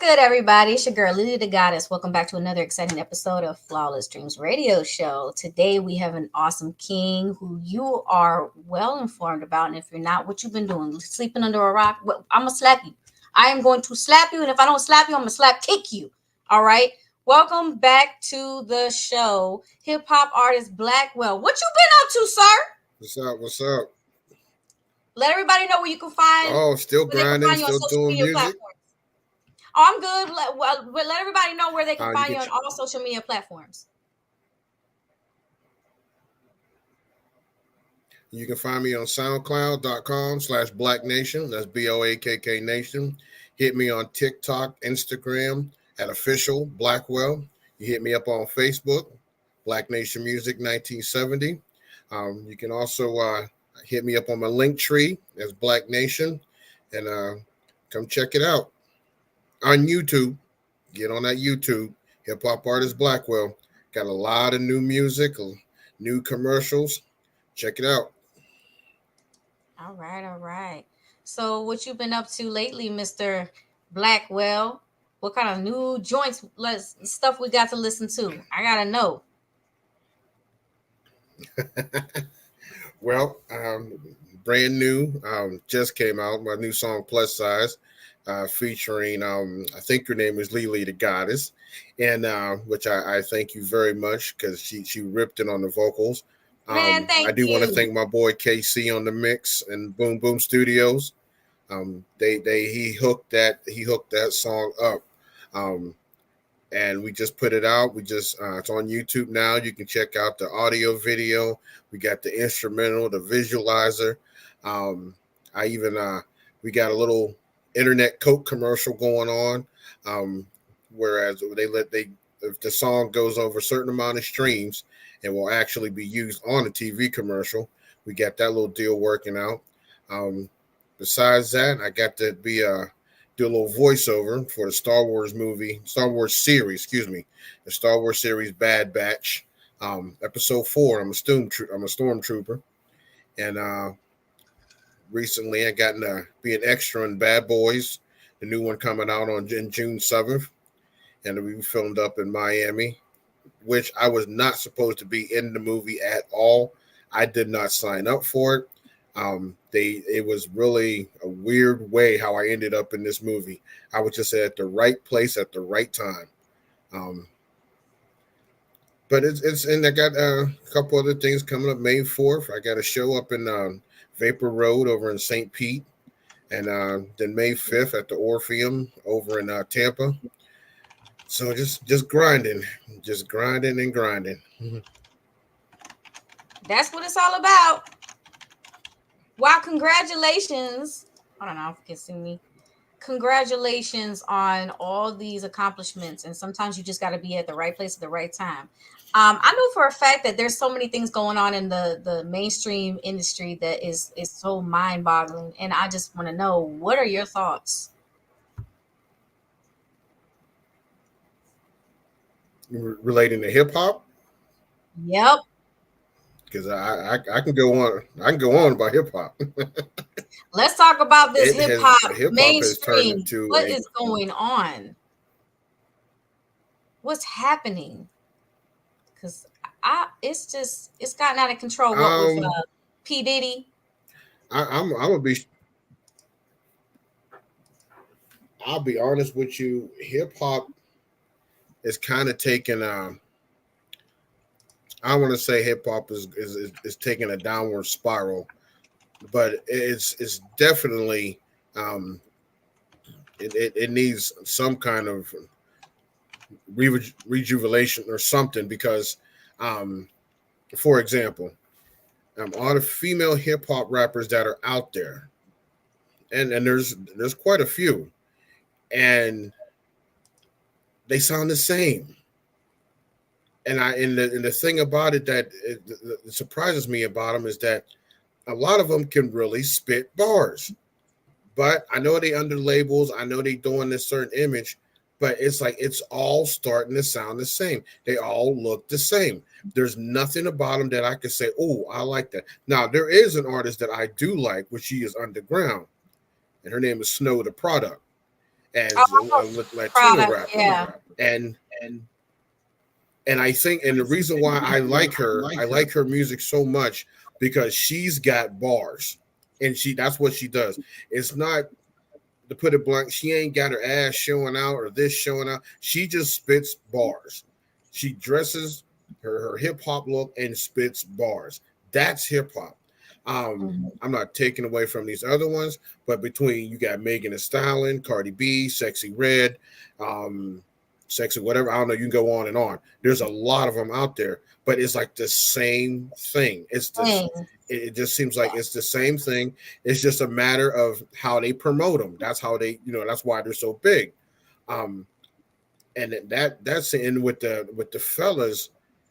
good, everybody? It's your girl, Lily the Goddess. Welcome back to another exciting episode of Flawless Dreams Radio Show. Today, we have an awesome king who you are well informed about. And if you're not, what you've been doing, sleeping under a rock, well, I'm going to slap you. I am going to slap you. And if I don't slap you, I'm going to slap kick you. All right? Welcome back to the show, HipHop Artist Blackwell. What you been up to, sir? What's up? What's up? Let everybody know where you can find. Oh, still grinding, still doing music. Platforms. Oh, I'm good. Let everybody know where they can find you on all social media platforms. You can find me on SoundCloud.com/Black Nation. That's BOAKK Nation. Hit me on TikTok, Instagram at official Blackwell. You hit me up on Facebook, Black Nation Music 1970. You can also hit me up on my link tree as Black Nation, and come check it out. On YouTube, get on that YouTube, HipHop Artist Blackwell. Got a lot of new music, new commercials. Check it out. All right. So what you been up to lately, Mr. Blackwell? What kind of new joints, stuff we got to listen to? I got to know. Well, brand new, just came out, my new song, Plus Size. Featuring, I think her name is Lily the Goddess, and which I thank you very much because she ripped it on the vocals. Man, I do want to thank my boy KC on the mix and Boom Boom Studios. He hooked that song up, and we just put it out. It's on YouTube now. You can check out the audio video. We got the instrumental, the visualizer. We got a little internet Coke commercial going on, whereas if the song goes over a certain amount of streams, it will actually be used on a TV commercial. We got that little deal working out. Besides that, I got to do a little voiceover for the Star Wars series, the Star Wars series Bad Batch, episode 4. I'm a stormtrooper, and recently I got to be an extra in Bad Boys, the new one coming out on June 7th, and we filmed up in Miami, which I was not supposed to be in the movie at all. I did not sign up for it. It was really a weird way how I ended up in this movie. I was just at the right place at the right time. But and I got a couple other things coming up. May 4th, I got a show up in Vapor Road over in St. Pete, and then May 5th at the Orpheum over in Tampa. So just grinding and grinding. That's what it's all about. Wow, congratulations. I don't know if you can see me. Congratulations on all these accomplishments. And sometimes you just got to be at the right place at the right time. I know for a fact that there's so many things going on in the mainstream industry that is so mind-boggling. And I just want to know, what are your thoughts? Relating to hip hop? Yep. Because I can go on. I can go on about hip hop. Let's talk about this hip hop mainstream. What is going on? What's happening? Because it's gotten out of control. What with P. Diddy? I'll be honest with you. Hip hop is kind of taking I want to say hip hop is taking a downward spiral, but it's definitely it needs some kind of rejuvenation or something, because for example, all the female hip hop rappers that are out there, and there's quite a few, and they sound the same. And the thing about it that it surprises me about them is that a lot of them can really spit bars. But I know they under labels. I know they doing this certain image, but it's like it's all starting to sound the same. They all look the same. There's nothing about them that I can say, oh, I like that. Now, there is an artist that I do like, which she is underground, and her name is Snow the Product. as a Oh, Latino product, rapper, yeah. and I think, and the reason why I like her music so much because she's got bars, and that's what she does. It's not, to put it blunt, she ain't got her ass showing out or this showing out. She just spits bars. She dresses her hip hop look and spits bars. That's hip hop. Mhm. I'm not taking away from these other ones, but between, you got Megan Thee Stallion, Cardi B, Sexy Red, um, Sexy whatever. I don't know. You can go on and on. There's a lot of them out there, but it's like the same thing. It's this. Dang. It just seems like it's the same thing. It's just a matter of how they promote them. That's how they, that's why they're so big. Um, and that's in with the fellas.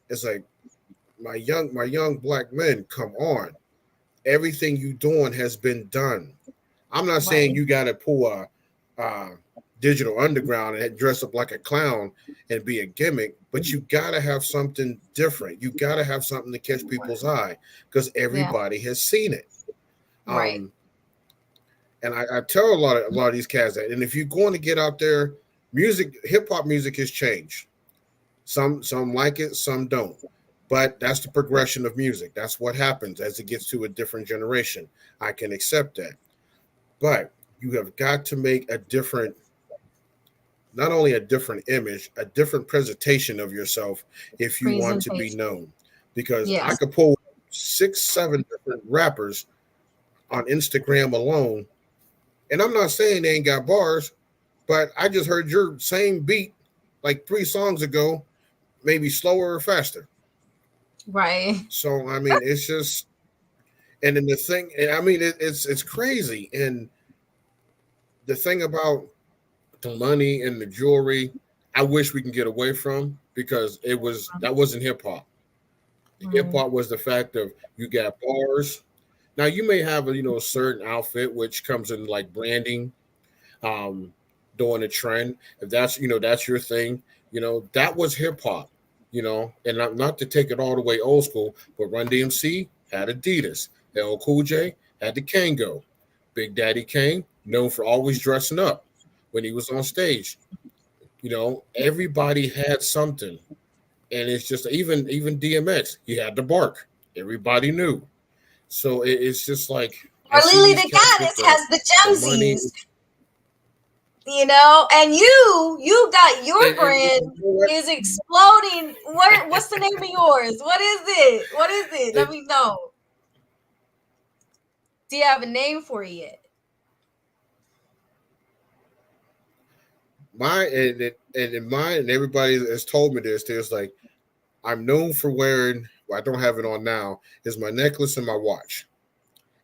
It's like, my young black men, come on. Everything you doing has been done. I'm not saying Right. you got to pull a digital underground and dress up like a clown and be a gimmick, but you got to have something different. You got to have something to catch people's eye because Yeah. everybody has seen it. Right. Um, and I tell a lot of these cats that. And if you're going to get out there, hip hop music has changed. Some like it, some don't. But that's the progression of music. That's what happens as it gets to a different generation. I can accept that. But you have got to make a different, not only a different image, a different presentation of yourself if you want to be Presentation. known. Because Yeah. I could pull 6, 7 different rappers on Instagram alone. And I'm not saying they ain't got bars, but I just heard your same beat like 3 songs ago, maybe slower or faster. Right. So I mean, it's just, and then the thing, and I mean, it's crazy. And the thing about the money and the jewelry, I wish we can get away from, because that wasn't hip hop. Hip Right. hop was the fact of, you got bars. Now you may have a certain outfit which comes in like branding, um, doing a trend. If that's your thing, that was hip hop. And not to take it all the way old school, but Run DMC had Adidas, LL Cool J had the Kango, Big Daddy Kane known for always dressing up when he was on stage. Everybody had something, and it's just, even DMX, he had the bark. Everybody knew. So it's just like, I Or see Lily these the cats with Goddess has the the money, Gemsies, and you got your and brand you know what? is exploding. What's the name of yours? What is it? What is it? Let It, me know. Do you have a name for it yet? my and in mine, and everybody has told me this. There's like, I'm known for wearing. Well, I don't have it on now. Is my necklace and my watch,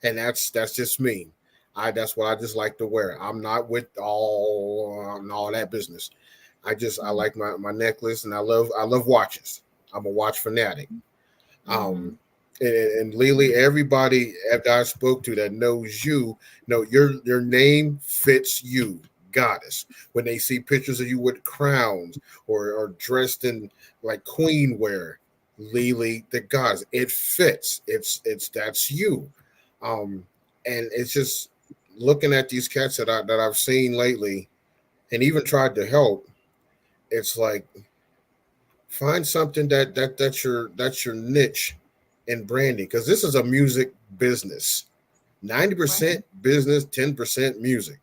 and that's just me. That's what I just like to wear. I'm not with all that business. I like my necklace, and I love watches. I'm a watch fanatic. Mm-hmm. Um, and Lily, everybody that I spoke to that knows you, know your name fits you, goddess. When they see pictures of you with crowns, or dressed in like queen wear, Lily the goddess, it fits. It's that's you. Um, and it's just, looking at these cats that I've seen lately, and even tried to help. It's like, find something that's your niche in branding, because this is a music business. Right. 90% business, 10% music.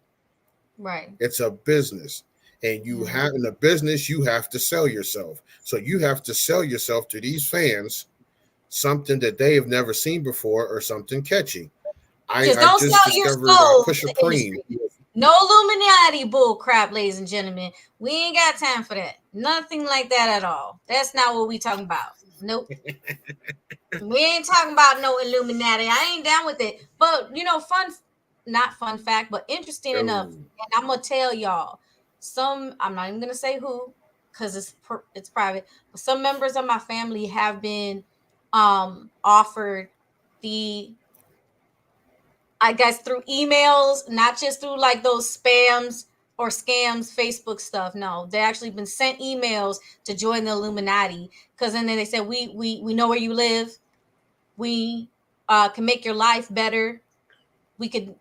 Right. It's a business. And you Mm-hmm. have, in a business, you have to sell yourself. So you have to sell yourself to these fans, something that they have never seen before, or something catchy. Just I don't just sell your discovered soul to Pusha the Preem. industry. No Illuminati bull crap, ladies and gentlemen. We ain't got time for that. Nothing like that at all. That's not what we talking about. Nope. We ain't talking about no Illuminati. I ain't down with it. But not fun fact, but interesting enough. Oh, And I'm gonna tell y'all. I'm not even gonna say who, because it's private. But some members of my family have been offered the, I guess, through emails, not just through like those spams or scams, Facebook stuff. No, they actually been sent emails to join the Illuminati, because then they said, we know where you live. We can make your life better. We could,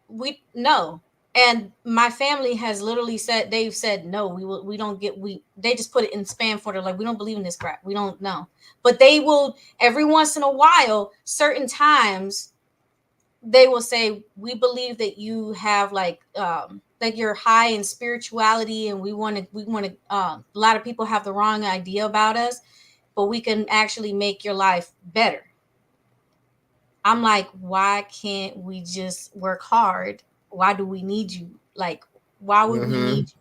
we no. And my family has literally said, they've said no, we don't get, they just put it in spam folder, like we don't believe in this crap, we don't know. But they will every once in a while, certain times, they will say, we believe that you have like you're high in spirituality, and we want to a lot of people have the wrong idea about us, but we can actually make your life better. I'm like, why can't we just work hard? Why do we need you? Like, why would we Mm-hmm. need you?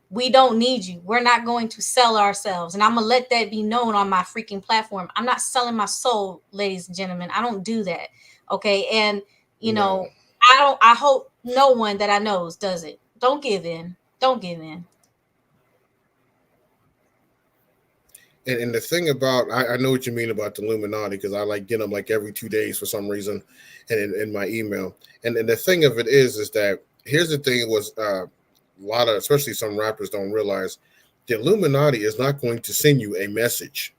We don't need you. We're not going to sell ourselves. And I'm going to let that be known on my freaking platform. I'm not selling my soul, ladies and gentlemen. I don't do that. Okay. And, you No. know, I hope no one that I knows does it. Don't give in. Don't give in. And the thing about I know what you mean about the Illuminati, because I like get them like every 2 days for some reason, and in my email. And the thing of it is that here's the thing was a lot of, especially some rappers don't realize, the Illuminati is not going to send you a message.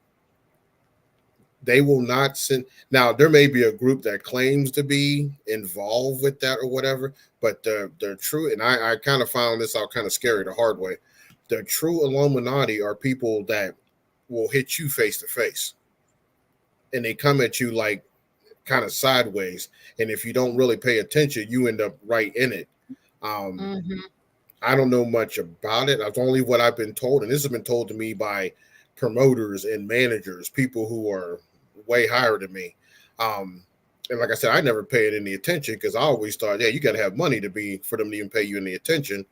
They will not send. Now there may be a group that claims to be involved with that or whatever, but the true, and I kind of found this out kind of scary the hard way. The true Illuminati are people that will hit you face to face, and they come at you like kind of sideways, and if you don't really pay attention you end up right in it. um Mm-hmm. I don't know much about it. That's only what I've been told, and this has been told to me by promoters and managers, people who are way higher than me. And like I said, I never paid any attention because I always thought, yeah, you got to have money to be for them to even pay you any attention.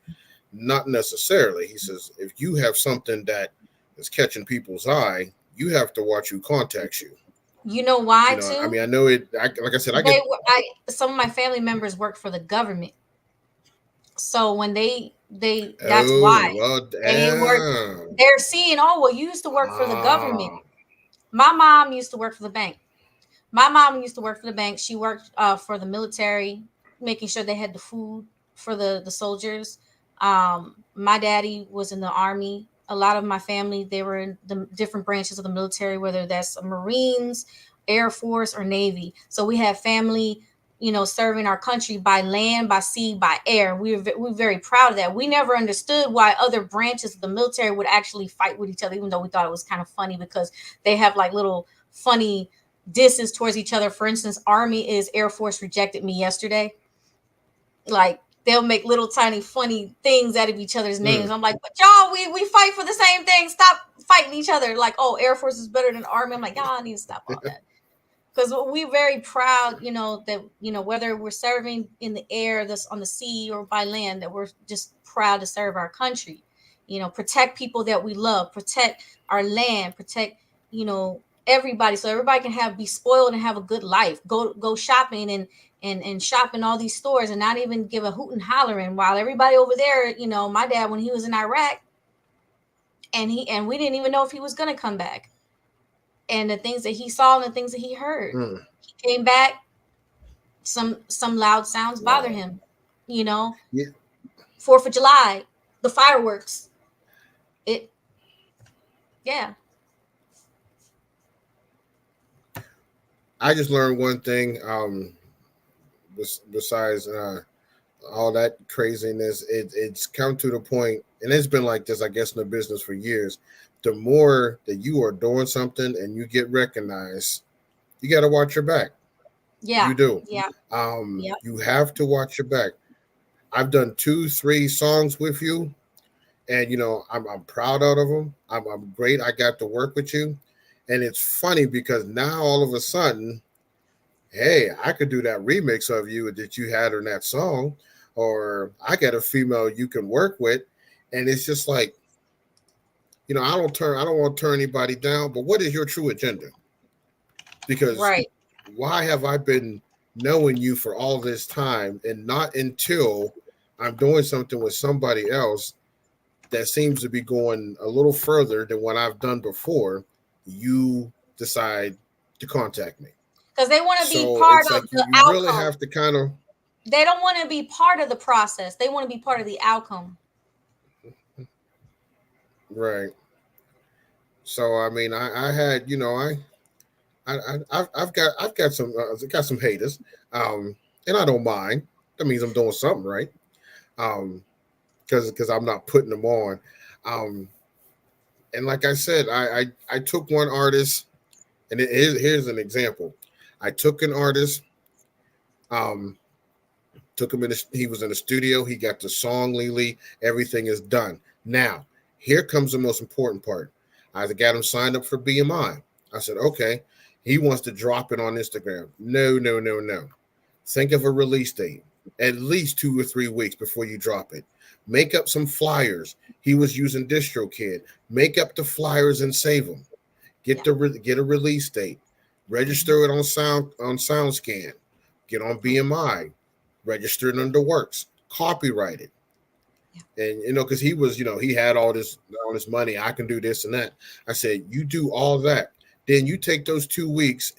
Not necessarily. He says if you have something that is catching people's eye, you have to watch who contacts you. You know why I too? mean, I know it. Like I said, I They get. were some of my family members work for the government. So when they that's Oh why well, they work, damn. they're seeing, oh well, you used to work for the government. Ah, My mom used to work for the bank. My mom used to work for the bank. She worked for the military, making sure they had the food for the soldiers. My daddy was in the army. A lot of my family, they were in the different branches of the military, whether that's Marines, Air Force, or Navy. So we have family, serving our country by land, by sea, by air. We're very proud of that. We never understood why other branches of the military would actually fight with each other, even though we thought it was kind of funny because they have like little funny distance towards each other. For instance, Army is Air Force rejected me yesterday. Like they'll make little tiny funny things out of each other's names. mm, I'm like, but y'all, we fight for the same thing. Stop fighting each other. Like, oh, Air Force is better than Army. I'm like, y'all need to stop all that. Because we're very proud, that whether we're serving in the air, this on the sea, or by land, that we're just proud to serve our country. Protect people that we love, protect our land, protect everybody, so everybody can be spoiled and have a good life. Go shopping and shop in all these stores and not even give a hoot and hollering while everybody over there. My dad, when he was in Iraq, and we didn't even know if he was going to come back, and the things that he saw and the things that he heard. mm. He came back. Some loud sounds bother Wow. him. You know, Yeah, 4th of July, the fireworks. It, yeah, I just learned one thing. Besides all that craziness, it's come to the point, and it's been like this, I guess, in the business for years. The more that you are doing something and you get recognized, you got to watch your back. yeah, You do. yeah, yeah. You have to watch your back. I've done 2, 3 songs with you, and I'm proud out of them. I'm great. I got to work with you, and it's funny because now all of a sudden, hey, I could do that remix of you that you had in that song, or I got a female you can work with, and it's just like, I don't want to turn anybody down, but what is your true agenda? Because Right. why have I been knowing you for all this time, and not until I'm doing something with somebody else that seems to be going a little further than what I've done before, you decide to contact me. Because they want to be So part it's of like you, the you really outcome. have to kind of. They don't want to be part of the process. They want to be part of the outcome. Right. So I mean, I had, I've got some haters, and I don't mind. That means I'm doing something right. Um, because I'm not putting them on. Um, and like I said, I took one artist, and here's an example. I took an artist, um, took him he was in the studio. He got the song Lily. Everything is done. Now, here comes the most important part. I got him signed up for BMI. I said, okay. He wants to drop it on Instagram. No, no, no, no. Think of a release date. At least 2 or 3 weeks before you drop it. Make up some flyers. He was using DistroKid. Make up the flyers and save them. Yeah. Get a release date. Register it on SoundScan. Get on BMI. Register it under Works. Copyright it. Yeah. And because he was, he had all this money. I can do this and that. I said, you do all that. Then you take those 2 weeks,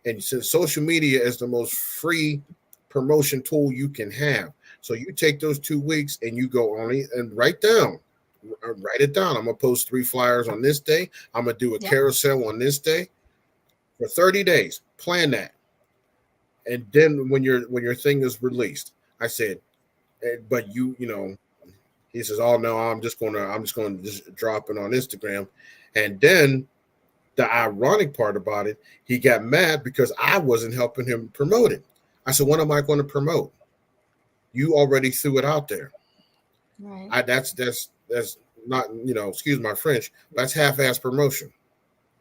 and since social media is the most free promotion tool you can have, so you take those 2 weeks and you go on it and write it down. I'm gonna post 3 flyers on this day. I'm gonna do a carousel on this day for 30 days. Plan that, and then when your thing is released, I said, but he says, oh no, I'm just gonna just drop it on Instagram, and then. The ironic part about it, he got mad because I wasn't helping him promote it. I said, what am I going to promote? You already threw it out there. Right. That's not, excuse my French, that's half-ass promotion.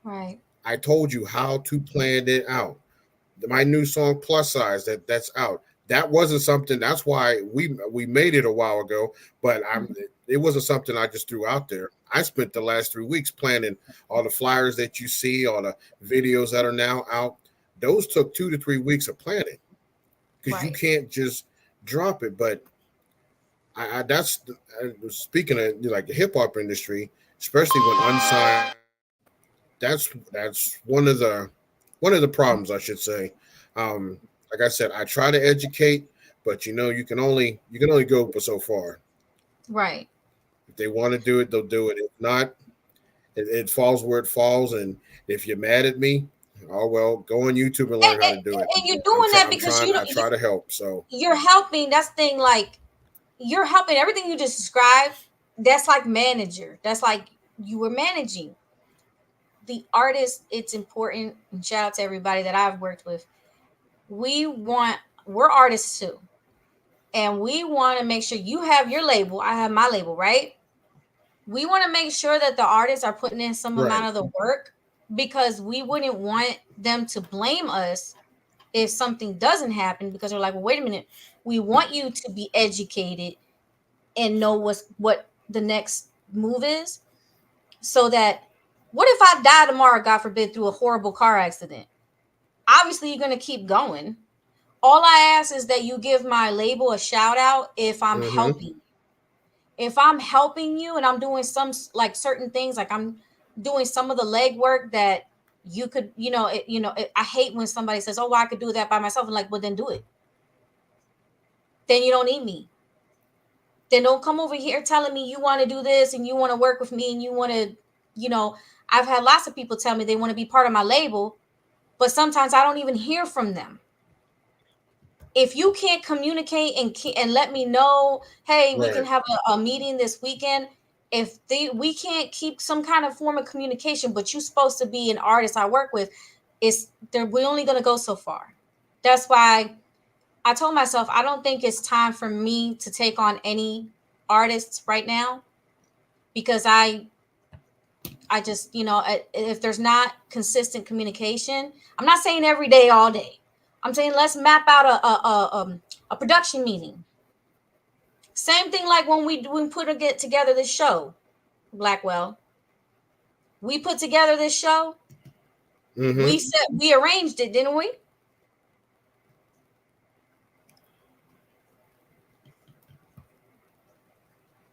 Right. I told you how to plan it out. My new song Plus Size, that's out. That wasn't something, that's why we made it a while ago, but it wasn't something I just threw out there. I spent the last 3 weeks planning all the flyers that you see, all the videos that are now out. Those took 2 to 3 weeks of planning because you can't just drop it. But that's speaking of like the hip hop industry, especially when unsigned. That's one of the problems, I should say. Like I said, I try to educate, but you can only go so far. Right. If they want to do it, they'll do it. If not, it falls where it falls. And if you're mad at me, oh well, go on YouTube and learn how to do it. And you're doing that because I try to help. So you're helping. That's the thing. Like you're helping. Everything you just described. That's like manager. That's like you were managing the artist. It's important. And shout out to everybody that I've worked with. We're artists too. And we want to make sure you have your label. I have my label, right? We want to make sure that the artists are putting in some amount of the work because we wouldn't want them to blame us if something doesn't happen because they're like, well, wait a minute. We want you to be educated and know what the next move is so that what if I die tomorrow, God forbid, through a horrible car accident? Obviously, you're going to keep going. All I ask is that you give my label a shout out if I'm helping. If I'm helping you and I'm doing some like certain things, like I'm doing some of the legwork that you could, I hate when somebody says, oh, well, I could do that by myself. I'm like, well, then do it. Then you don't need me. Then don't come over here telling me you want to do this and you want to work with me and you want to, I've had lots of people tell me they want to be part of my label, but sometimes I don't even hear from them. If you can't communicate and let me know, hey, we can have a meeting this weekend. If we can't keep some kind of form of communication, but you're supposed to be an artist I work with, we're only going to go so far. That's why I told myself, I don't think it's time for me to take on any artists right now because I just, if there's not consistent communication, I'm not saying every day, all day. I'm saying let's map out a production meeting. Same thing like when we get together this show, Blackwell. We put together this show. We arranged it, didn't we?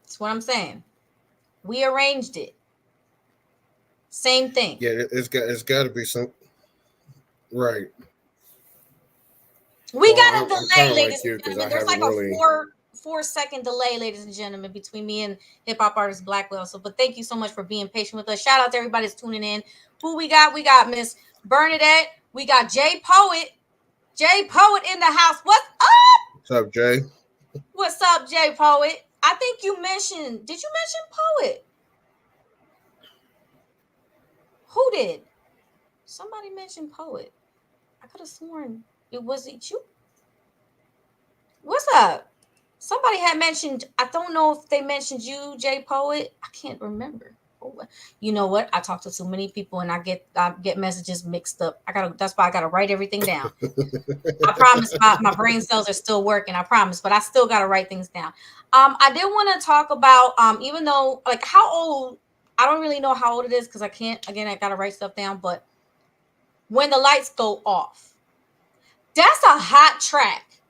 That's what I'm saying. We arranged it. Same thing. Yeah, it's got to be some right. We got a delay, ladies and gentlemen. There's like really... a 4-second delay, ladies and gentlemen, between me and HipHop Artist Blackwell. So, but thank you so much for being patient with us. Shout out to everybody that's tuning in. Who we got? We got Miss Bernadette. We got Jay Poet. Jay Poet in the house. What's up? What's up, Jay? What's up, Jay Poet? I think you mentioned. Did you mention Poet? Who did? Somebody mentioned Poet. I could have sworn it wasn't you. What's up? Somebody had mentioned. I don't know if they mentioned you, Jay Poet. I can't remember. Oh, you know what? I talk to too many people and I get messages mixed up. That's why I gotta write everything down. I promise my brain cells are still working. I promise, but I still gotta write things down. I did want to talk about even though like how old I don't really know how old it is because I can't again I gotta write stuff down, but when the lights go off, that's a hot track.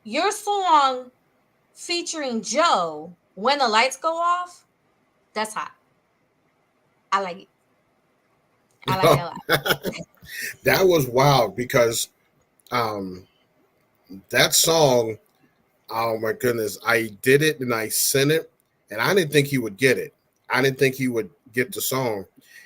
Your song featuring Joe, When the Lights Go Off, that's hot. I like it. I like it a lot. That was wild because um that song, oh my goodness, I did it and I sent it, and I didn't think he would get it. I didn't think he would get the song.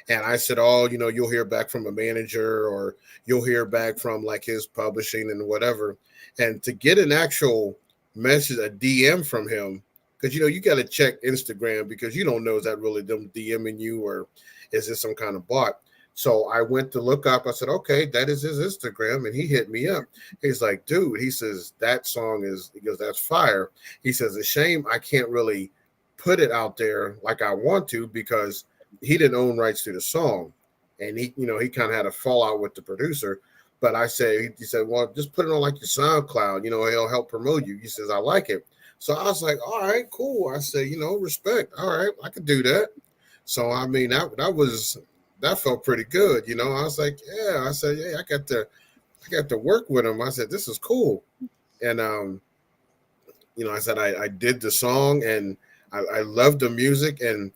And I said, oh, you'll hear back from a manager or you'll hear back from like his publishing and whatever. And to get an actual message, a DM from him, because you got to check Instagram because you don't know is that really them DMing you or is this some kind of bot. So I went to look up. I said, okay, that is his Instagram. And he hit me up. He's like, dude, he says, that song he goes, that's fire. He says, a shame I can't really put it out there like I want to because he didn't own rights to the song. And he kind of had a fallout with the producer. But I said, he said, well, just put it on like your SoundCloud, he'll help promote you. He says, I like it. So I was like, all right, cool. I said, respect. All right, I could do that. So, I mean, that felt pretty good. I was like, yeah, I said, yeah, I got to work with him. I said, this is cool. And, I said, I did the song and I love the music and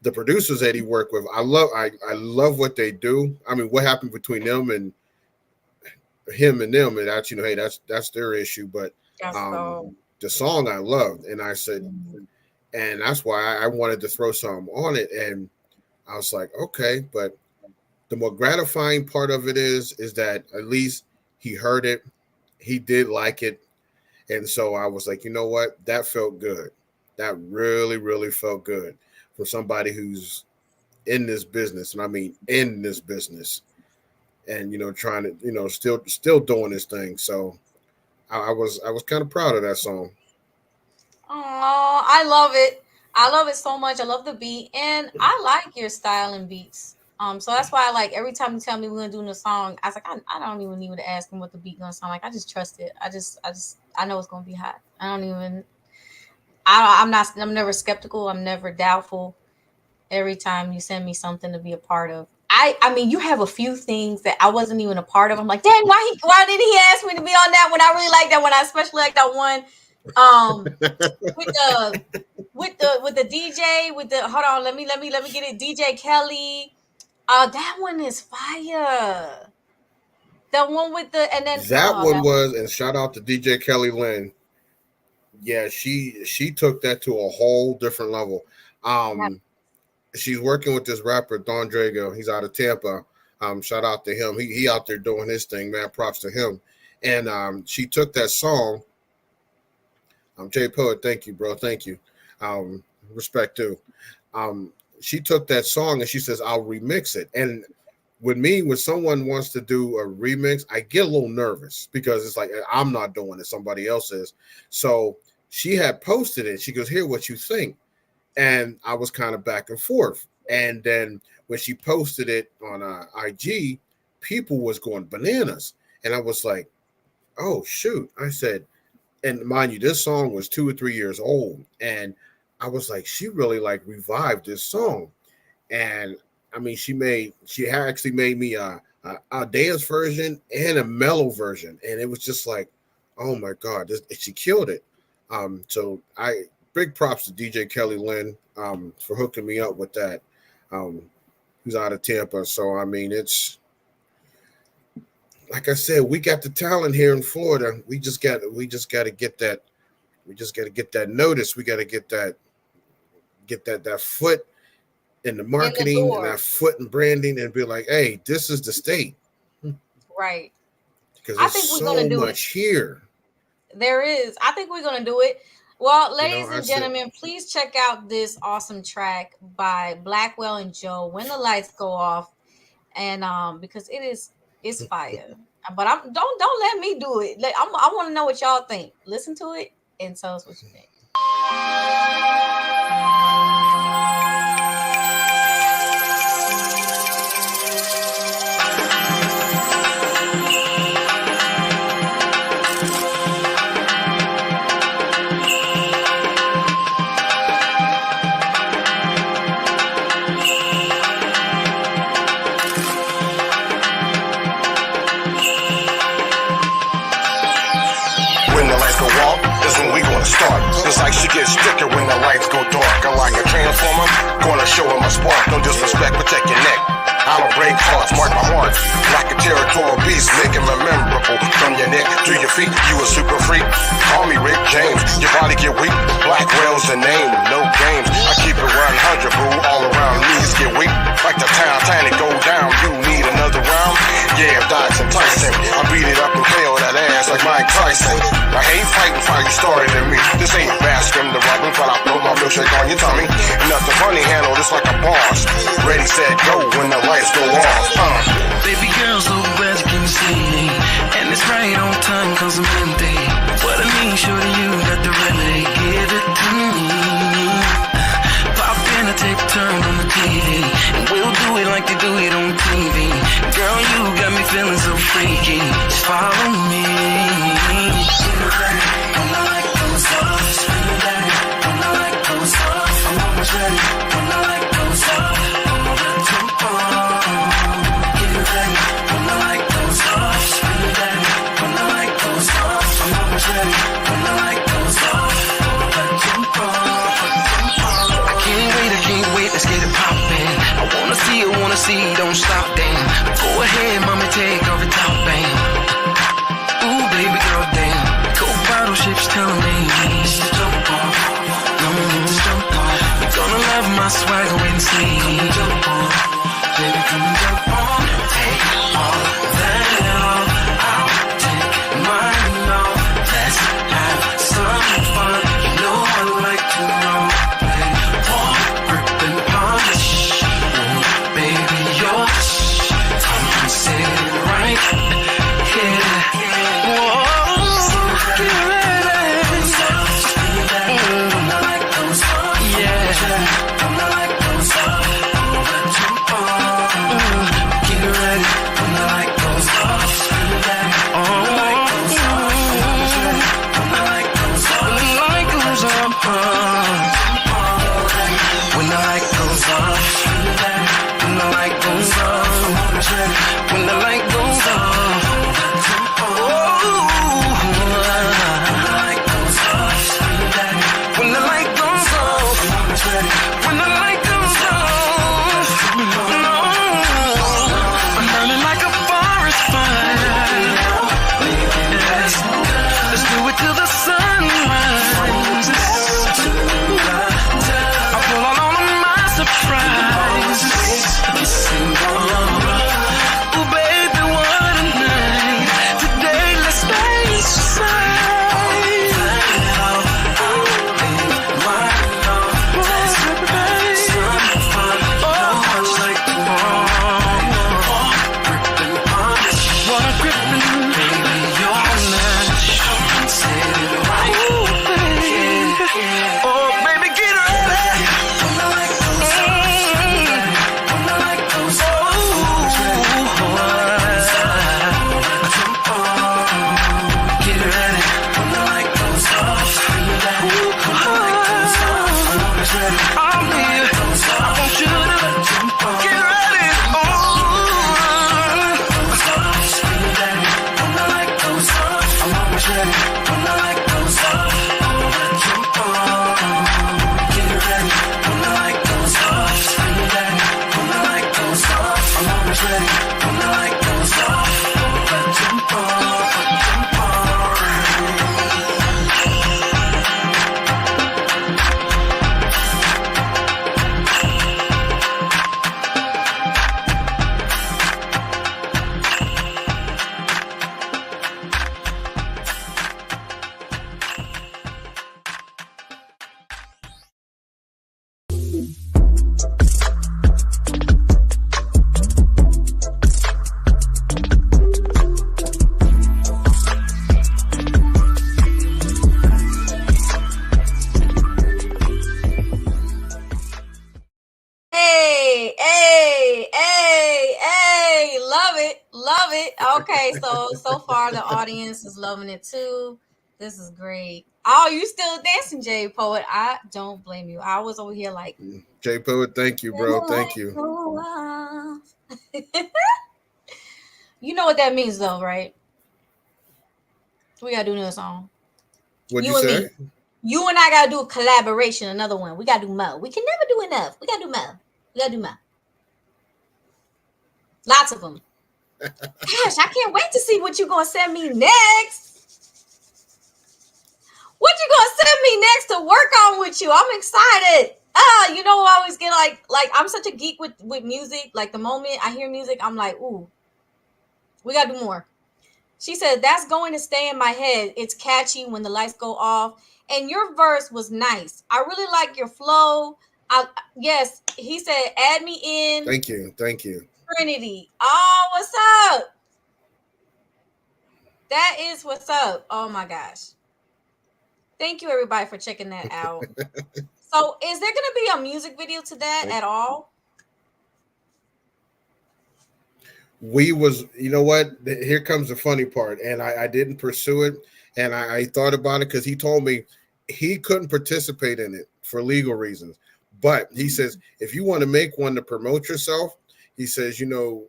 the producers that he worked with. I love what they do. I mean, what happened between them and him and them, and that's, hey, that's their issue. But the song I loved, and I said, and that's why I wanted to throw something on it. And I was like, okay, but the more gratifying part of it is that at least he heard it, he did like it, and so I was like, you know what, that felt good. That really, really felt good for somebody who's in this business, and I mean in this business, and trying to still doing this thing. So I was kind of proud of that song. Oh, I love it. I love it so much. I love the beat, and I like your style and beats. So that's why I like every time you tell me we're gonna do a song, I was like, I don't even need to ask him what the beat gonna sound like. I just trust it. I know it's gonna be hot. I'm never skeptical. I'm never doubtful. Every time you send me something to be a part of, I mean, you have a few things that I wasn't even a part of. I'm like, dang, why did he ask me to be on that one? I really like that one. I especially like that one. With the DJ with the hold on, let me get it. DJ Kelly. That one is fire. The one with the and then That one was, and shout out to DJ Kelly Lynn. Yeah, she took that to a whole different level. She's working with this rapper Don Drago. He's out of Tampa. Shout out to him. He out there doing his thing, man. Props to him. And she took that song. Jay Poet, thank you, bro. Thank you. Respect too. She took that song and she says, I'll remix it. And with me, when someone wants to do a remix, I get a little nervous because it's like, I'm not doing it, somebody else is. So she had posted it. She goes, hear what you think. And I was kind of back and forth. And then when she posted it on IG, people was going bananas. And I was like, oh, shoot. I said, and mind you, this song was 2 or 3 years old. And I was like, she really like revived this song. And I mean, she actually made me a dance version and a mellow version. And it was just like, oh my God, she killed it. So big props to DJ Kelly Lynn for hooking me up with that. Who's out of Tampa. So I mean, it's like I said, we got the talent here in Florida. We just got to get that. We just got to get that notice. We got to get that foot in the marketing and that foot in branding and be like, hey, this is the state. Right. Because there's so much here. There is. I think we're gonna do it. Well, You know, ladies I and said, gentlemen, please check out this awesome track by Blackwell and Joe, When the Lights Go Off. And because it's fire. But I'm don't let me do it. I want to know what y'all think. Listen to it and tell us what you think. Start. It's like she gets thicker when the lights go dark. I like a transformer, gonna show her my spark. No disrespect, protect your neck. I don't break hearts, mark my heart. Like a territorial beast, making me memorable. From your neck to your feet, you a super freak. Call me Rick James, your body get weak. Blackwell's the name, no games. I keep it 100, boo, all around. Knees get weak, like the Titanic go down. You need another round? Yeah, Dodge and Tyson. I beat it up and KO that ass like Mike Tyson. I hate fighting fire, you started in me. This ain't Baskin the Robin, but I throw my milkshake on your tummy. Nothing funny, handle this like a boss. Ready, set, go when the lights go off. Baby girl, so glad you can see me. And it's right on time, cause I'm empty. What I need, sure to you got the remedy. Give it to me. Pop in and take a turn on the TV. And we'll do it like they do it on TV. Girl, you got me feeling so freaky. Just follow me. When the light goes off, spin it back. When the light goes off, I'm almost ready. When the light goes off, I'm over to get ready. When the light goes off, spin it back. When the light goes off, I'm almost ready. When the light goes off, over to I can't wait, let's get it poppin'. I wanna see, don't stop, damn. Go ahead, mommy, take off your top, bang. Ooh, baby girl, damn. Cold bottle ships telling me just to jump on. Just jump on. You're gonna love my swag, wait and see. Come jump on, baby, come jump on. Take all that off, I'll take mine off. Let's have some fun. You know I like to roll, play, walk, grip and polish. Ooh, baby, you're I'm sitting right here. Whoa. When the light goes off, when the light goes off, when the light goes off, no, I'm burning like a forest fire. Yes. Let's do it till the sun rises. I pull on all of my surprises. it. Love it. Okay, so far the audience is loving it too. This is great. Oh, you still dancing, Jay Poet. I don't blame you. I was over here like J Poet, thank you, bro. Thank you. You know what that means though, right? We gotta do another song. What'd You you and say? me. You and I gotta do a collaboration, another one. We gotta do more. We can never do enough. We gotta do more. We gotta do more. Lots of them. Gosh, I can't wait to see what you're gonna send me next. What you gonna send me next to work on with you? I'm excited. You know, I always get like I'm such a geek with music. Like the moment I hear music, I'm like, ooh, we gotta do more. She said, that's going to stay in my head. It's catchy when the lights go off. And your verse was nice. I really like your flow. Yes, he said, add me in. Thank you. Thank you. Trinity. Oh, what's up? That is what's up. Oh my gosh. Thank you everybody for checking that out. So is there going to be a music video to that at all? We was, you know what? Here comes the funny part. And I didn't pursue it. And I thought about it because he told me he couldn't participate in it for legal reasons. But he says, if you want to make one to promote yourself, he says, you know,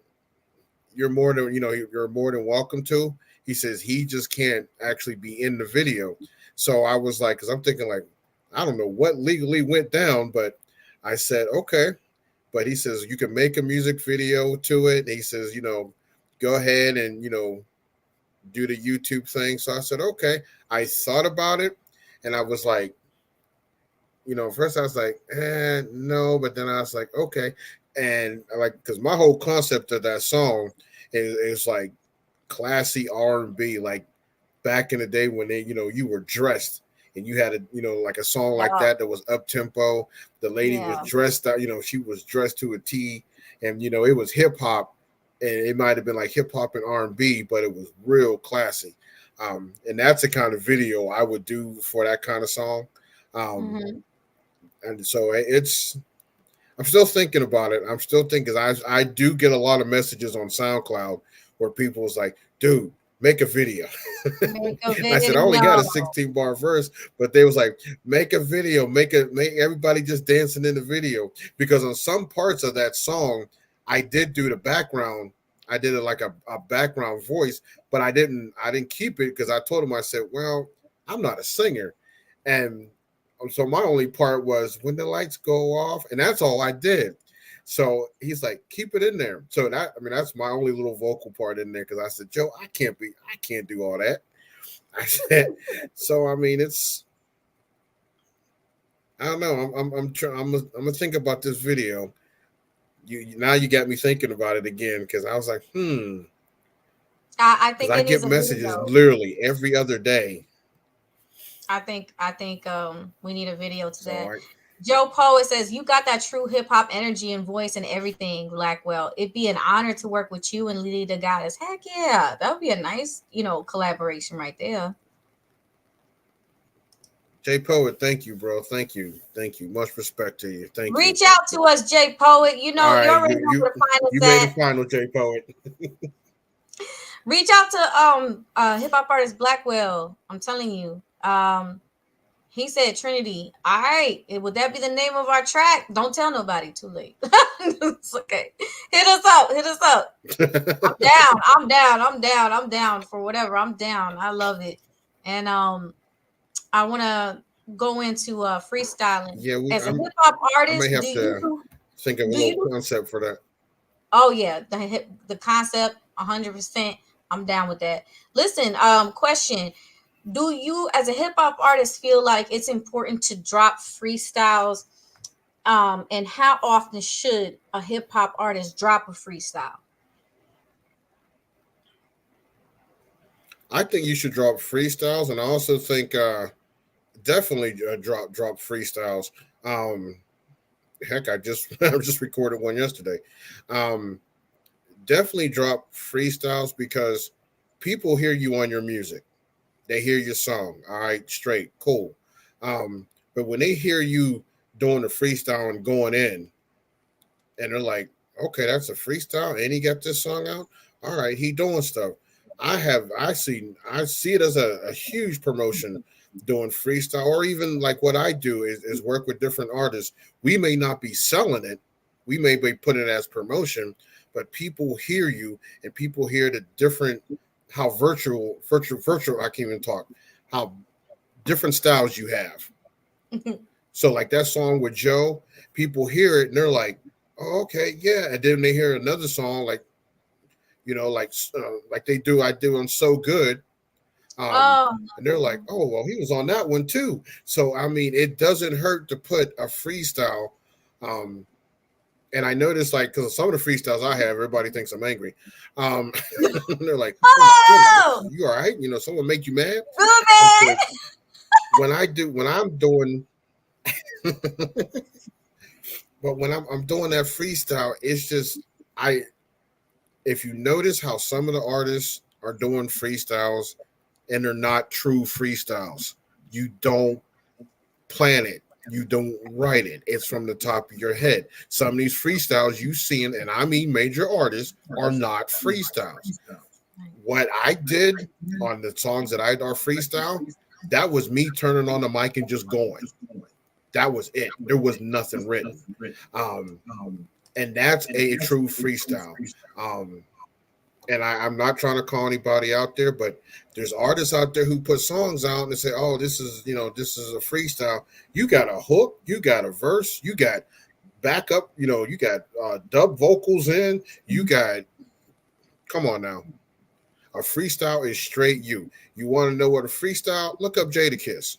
you're more than welcome to. He says he just can't actually be in the video. So I was like, because I'm thinking like, I don't know what legally went down, but I said, okay. But he says you can make a music video to it. He says, you know, go ahead and, you know, do the YouTube thing. So I said, okay. I thought about it and I was like, you know, first I was like, no, but then I was like, okay. And like, because my whole concept of that song is like classy R&B, like back in the day when they, you know, you were dressed and you had a, you know, like a song like that was up tempo. The lady was dressed out, you know, she was dressed to a T, and you know, it was hip hop, and it might have been like hip hop and R&B, but it was real classy. And that's the kind of video I would do for that kind of song. And so I'm still thinking about it. I'm still thinking, I do get a lot of messages on SoundCloud where people was like, dude, make a video. I said, I only got a 16-bar verse, but they was like, make a video, make everybody just dancing in the video. Because on some parts of that song, I did do the background. I did it like a background voice, but I didn't keep it because I told him, I said, well, I'm not a singer. And so my only part was when the lights go off, and that's all I did. So he's like, keep it in there. So that's my only little vocal part in there because I said, Joe, I can't do all that. I said, so it's, I don't know. I'm gonna think about this video. Now you got me thinking about it again because I was like, I think I get messages literally every other day. I think we need a video to that. Joe Poet says, you got that true hip hop energy and voice and everything, Blackwell. It'd be an honor to work with you and Lily the Goddess. Heck yeah. That would be a nice, collaboration right there. Jay Poet, thank you, bro. Thank you. Thank you. Much respect to you. Thank you. Reach out to us, Jay Poet. You know, you already know where to find us. You made the final, Jay Poet. Reach out to HipHop Artist Blackwell. I'm telling you. He said Trinity. All right. Would that be the name of our track? Don't tell nobody. Too late. It's okay. Hit us up. I'm down for whatever. I'm down. I love it. And I want to go into freestyling. Yeah, as a hip hop artist, I may have to think of a little concept for that. Oh yeah, the concept, 100%. I'm down with that. Listen, question. Do you, as a hip hop artist, feel like it's important to drop freestyles? And how often should a hip hop artist drop a freestyle? I think you should drop freestyles, and I also think definitely drop freestyles. Heck, I just recorded one yesterday. Definitely drop freestyles because people hear you on your music. They hear your song. All right, straight, cool. But when they hear you doing the freestyle and going in, and they're like, okay, that's a freestyle, and he got this song out. all right, he doing stuff. I see it as a huge promotion doing freestyle, or even like what I do is work with different artists. We may not be selling it, we may be putting it as promotion, but people hear you and people hear the different, how virtual, I can't even talk, how different styles you have. So like that song with Joe, people hear it and they're like, oh, okay, yeah. And then they hear another song like, you know, like I do on So Good. And they're like, oh, well, he was on that one too. So, I mean, it doesn't hurt to put a freestyle. And I noticed, like, because some of the freestyles I have, everybody thinks I'm angry. They're like, oh, you all right? You know, someone make you mad? Like, when I'm doing, but when I'm doing that freestyle, it's just, if you notice how some of the artists are doing freestyles and they're not true freestyles, you don't plan it. You don't write it. It's from the top of your head. Some of these freestyles you seeing, and I mean major artists, are not freestyles. What I did on the songs that I are freestyle, that was me turning on the mic and just going. That was it. There was nothing written. And that's a true freestyle. And I'm not trying to call anybody out there, but there's artists out there who put songs out and say, oh, this is a freestyle. You got a hook, you got a verse, you got backup, you got dub vocals in, you got, come on now. A freestyle is straight you. You want to know what a freestyle? Look up Jadakiss.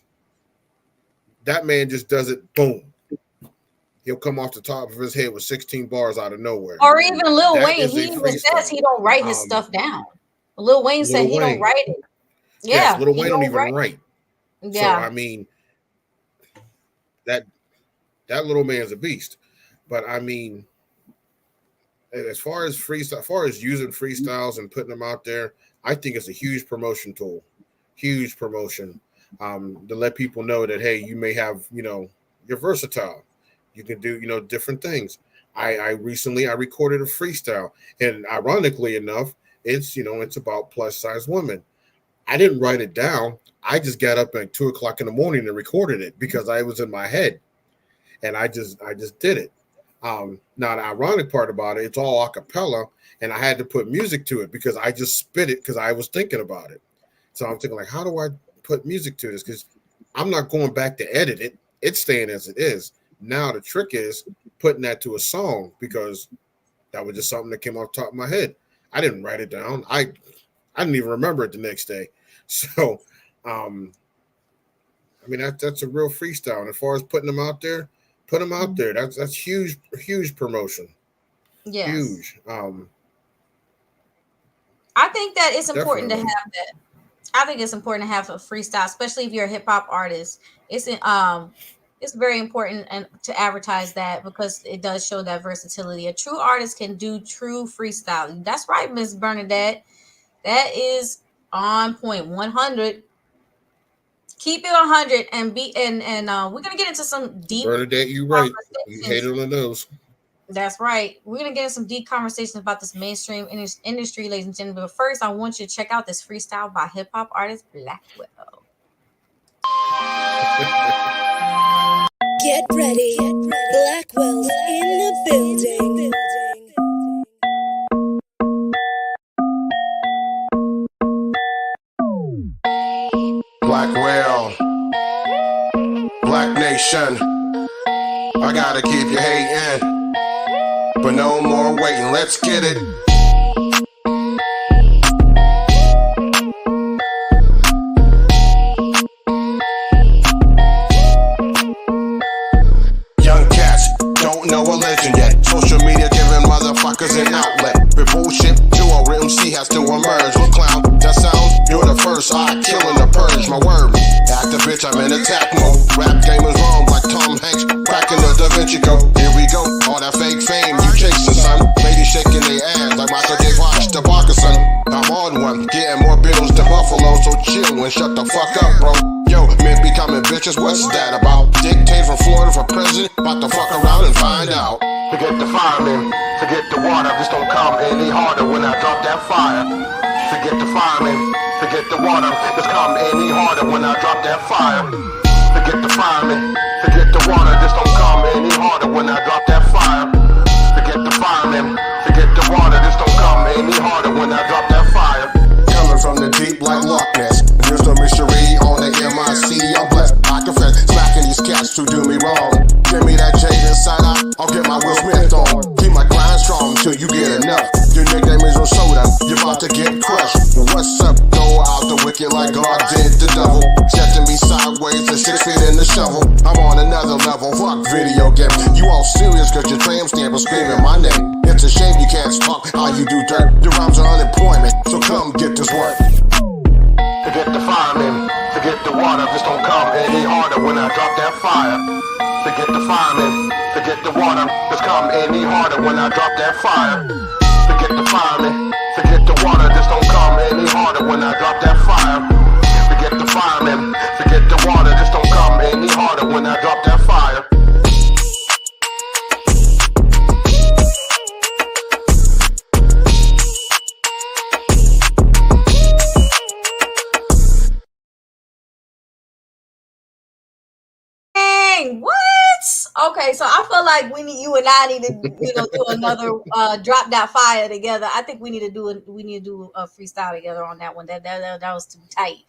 That man just does it, boom. He'll come off the top of his head with 16 bars out of nowhere. Or even Lil Wayne, he even says he don't write his stuff down. Lil Wayne said he don't write it. Yeah, yes, Lil Wayne don't even write. Yeah. So I mean, that little man's a beast. But I mean, as far as freestyle, as far as using freestyles and putting them out there, I think it's a huge promotion tool. Huge promotion. To let people know that, hey, you may have, you're versatile. You can do, different things. I recently recorded a freestyle, and ironically enough, it's about plus size women. I didn't write it down. I just got up at 2:00 in the morning and recorded it because I was in my head, and I just did it. Now the ironic part about it, it's all a cappella, and I had to put music to it because I just spit it because I was thinking about it. So I'm thinking like, how do I put music to this? Because I'm not going back to edit it. It's staying as it is. Now the trick is putting that to a song because that was just something that came off the top of my head. I didn't write it down. I didn't even remember it the next day. So, I mean, that's a real freestyle. And as far as putting them out there, put them out there. That's huge promotion. Yes. Huge. I think that it's important to have that. I think it's important to have a freestyle, especially if you're a hip hop artist. It's very important and to advertise that because it does show that versatility. A true artist can do true freestyle. That's right, Miss Bernadette. That is on point. 100. Keep it 100 and we're gonna get into some deep. Bernadette, you right. You hate it on the nose. That's right. We're gonna get into some deep conversations about this mainstream industry, ladies and gentlemen. But first, I want you to check out this freestyle by HipHop Artist Blackwell. Get ready. Blackwell's in the building. Blackwell, Black Nation. I gotta keep you hating, but no more waiting. Let's get it. No religion yet. Social media giving motherfuckers an outlet. With bullshit, duo written C has to emerge. With clown, that sounds, you're the first. I kill in the purge, my word. Act a bitch, I'm in attack mode. Rap game is wrong, like Tom Hanks. Cracking the Da Vinci Code. Here we go, all that fake fame you chasing, son. Ladies shaking their ass like Michael J. Watch the Barker, son. I'm on one, getting more bills than Buffalo, so chill and shut the fuck up, bro. Yo, men becoming bitches, what's that about? Dictate from Florida for president, about to fuck around and find out. Forget the firemen, forget Forget the water, this don't come any harder when I drop that fire. Forget the fireman, forget the water, this come any harder when I drop that fire. Forget the fireman, forget the water, this don't come any harder when I drop that fire. Forget the fireman, forget the water, this don't come any harder when I drop that fire. Coming from the deep like Loch Ness, there's no mystery on the MIC, I'm blessed. I confess, smacking these cats who do me wrong. Give me that jade inside out, I'll get my Will Smith on. Keep my grind strong till you get enough. Your nickname is Soda, you're about to get crushed. What's up, go out the wicked like God did the devil. Setting me sideways to 6 feet in the shovel. I'm on another level, fuck video game. You all serious cause your tram stamp is screaming my name. It's a shame you can't talk how you do dirt. Your rhymes are unemployment, so come get this work. Forget the fireman, forget the water, this don't come any harder when I drop that fire. Forget the fireman, forget the water, this come any harder when I drop that fire. Forget the fireman, forget the water, this don't come any harder when I drop that fire. Forget the fireman, forget the water, this don't come any harder when I drop that fire. What? Okay, so I feel like you and I need to, do another drop that fire together. I think we need to do a freestyle together on that one. That was too tight.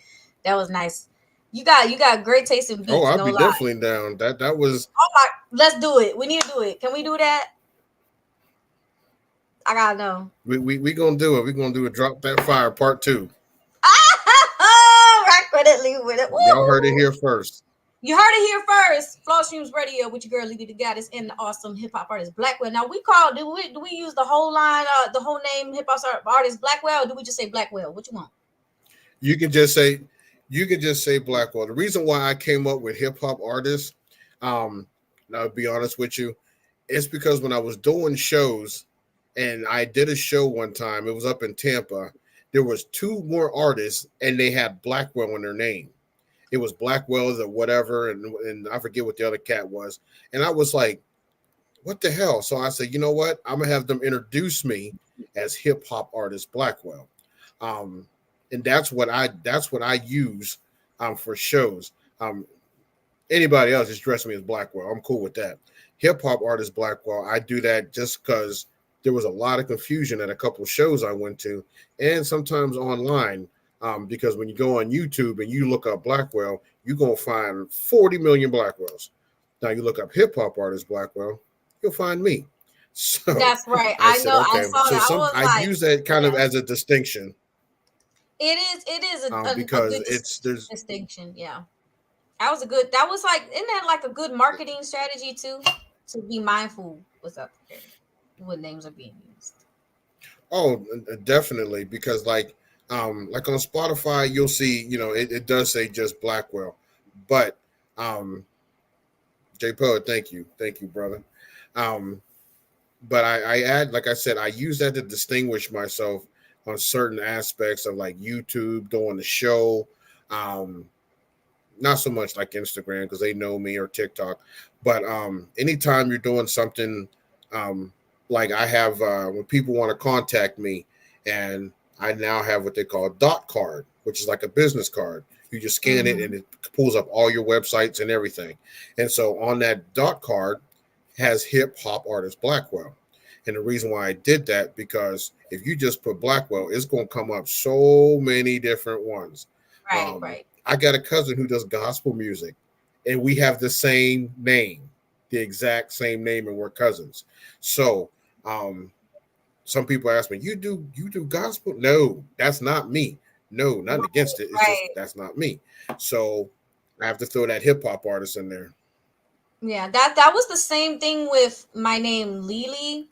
That was nice. You got great taste in beats. Oh, I'd no be lie. definitely down. That was. Oh my, let's do it. We need to do it. Can we do that? I gotta know. We gonna do it. We gonna do a drop that fire part 2. Rock with it, leave with it. Woo! Y'all heard it here first. You heard it here first. FlawlessDreams Radio with your girl Lily the Goddess and the awesome hip-hop artist Blackwell. Now do we use the whole line, the whole name hip-hop artist Blackwell, or do we just say Blackwell? What you want? You can just say Blackwell. The reason why I came up with hip-hop artist, I'll be honest with you, it's because when I was doing shows, and I did a show one time, it was up in Tampa, there was 2 more artists and they had Blackwell in their name. It was Blackwell's or whatever, and I forget what the other cat was. And I was like, what the hell? So I said, you know what? I'm going to have them introduce me as hip-hop artist Blackwell. And that's what I use for shows. Anybody else just dress me as Blackwell. I'm cool with that. Hip-hop artist Blackwell, I do that just because there was a lot of confusion at a couple of shows I went to, and sometimes online. Because when you go on YouTube and you look up Blackwell, you're going to find 40 million Blackwells. Now you look up hip-hop artist Blackwell, you'll find me. So that's right. I know. Okay. I saw that. I use that kind of as a distinction. It is a because there's distinction. Yeah. That was isn't that like a good marketing strategy too? To be mindful what's up there, what names are being used. Oh, definitely. Because like on Spotify, you'll see, it does say just Blackwell, but J Poet, thank you, brother. But I add, like I said, I use that to distinguish myself on certain aspects of like YouTube, doing the show. Not so much like Instagram because they know me, or TikTok, but anytime you're doing something, like I have when people want to contact me, and I now have what they call a dot card, which is like a business card. You just scan it and it pulls up all your websites and everything. And so on that dot card has hip hop artist Blackwell. And the reason why I did that, because if you just put Blackwell, it's going to come up so many different ones. Right. I got a cousin who does gospel music, and we have the same name, the exact same name, and we're cousins. So, some people ask me, you do gospel? No, that's not me. No, nothing against it. It's just that's not me. So I have to throw that hip hop artist in there. Yeah, that was the same thing with my name, Lily.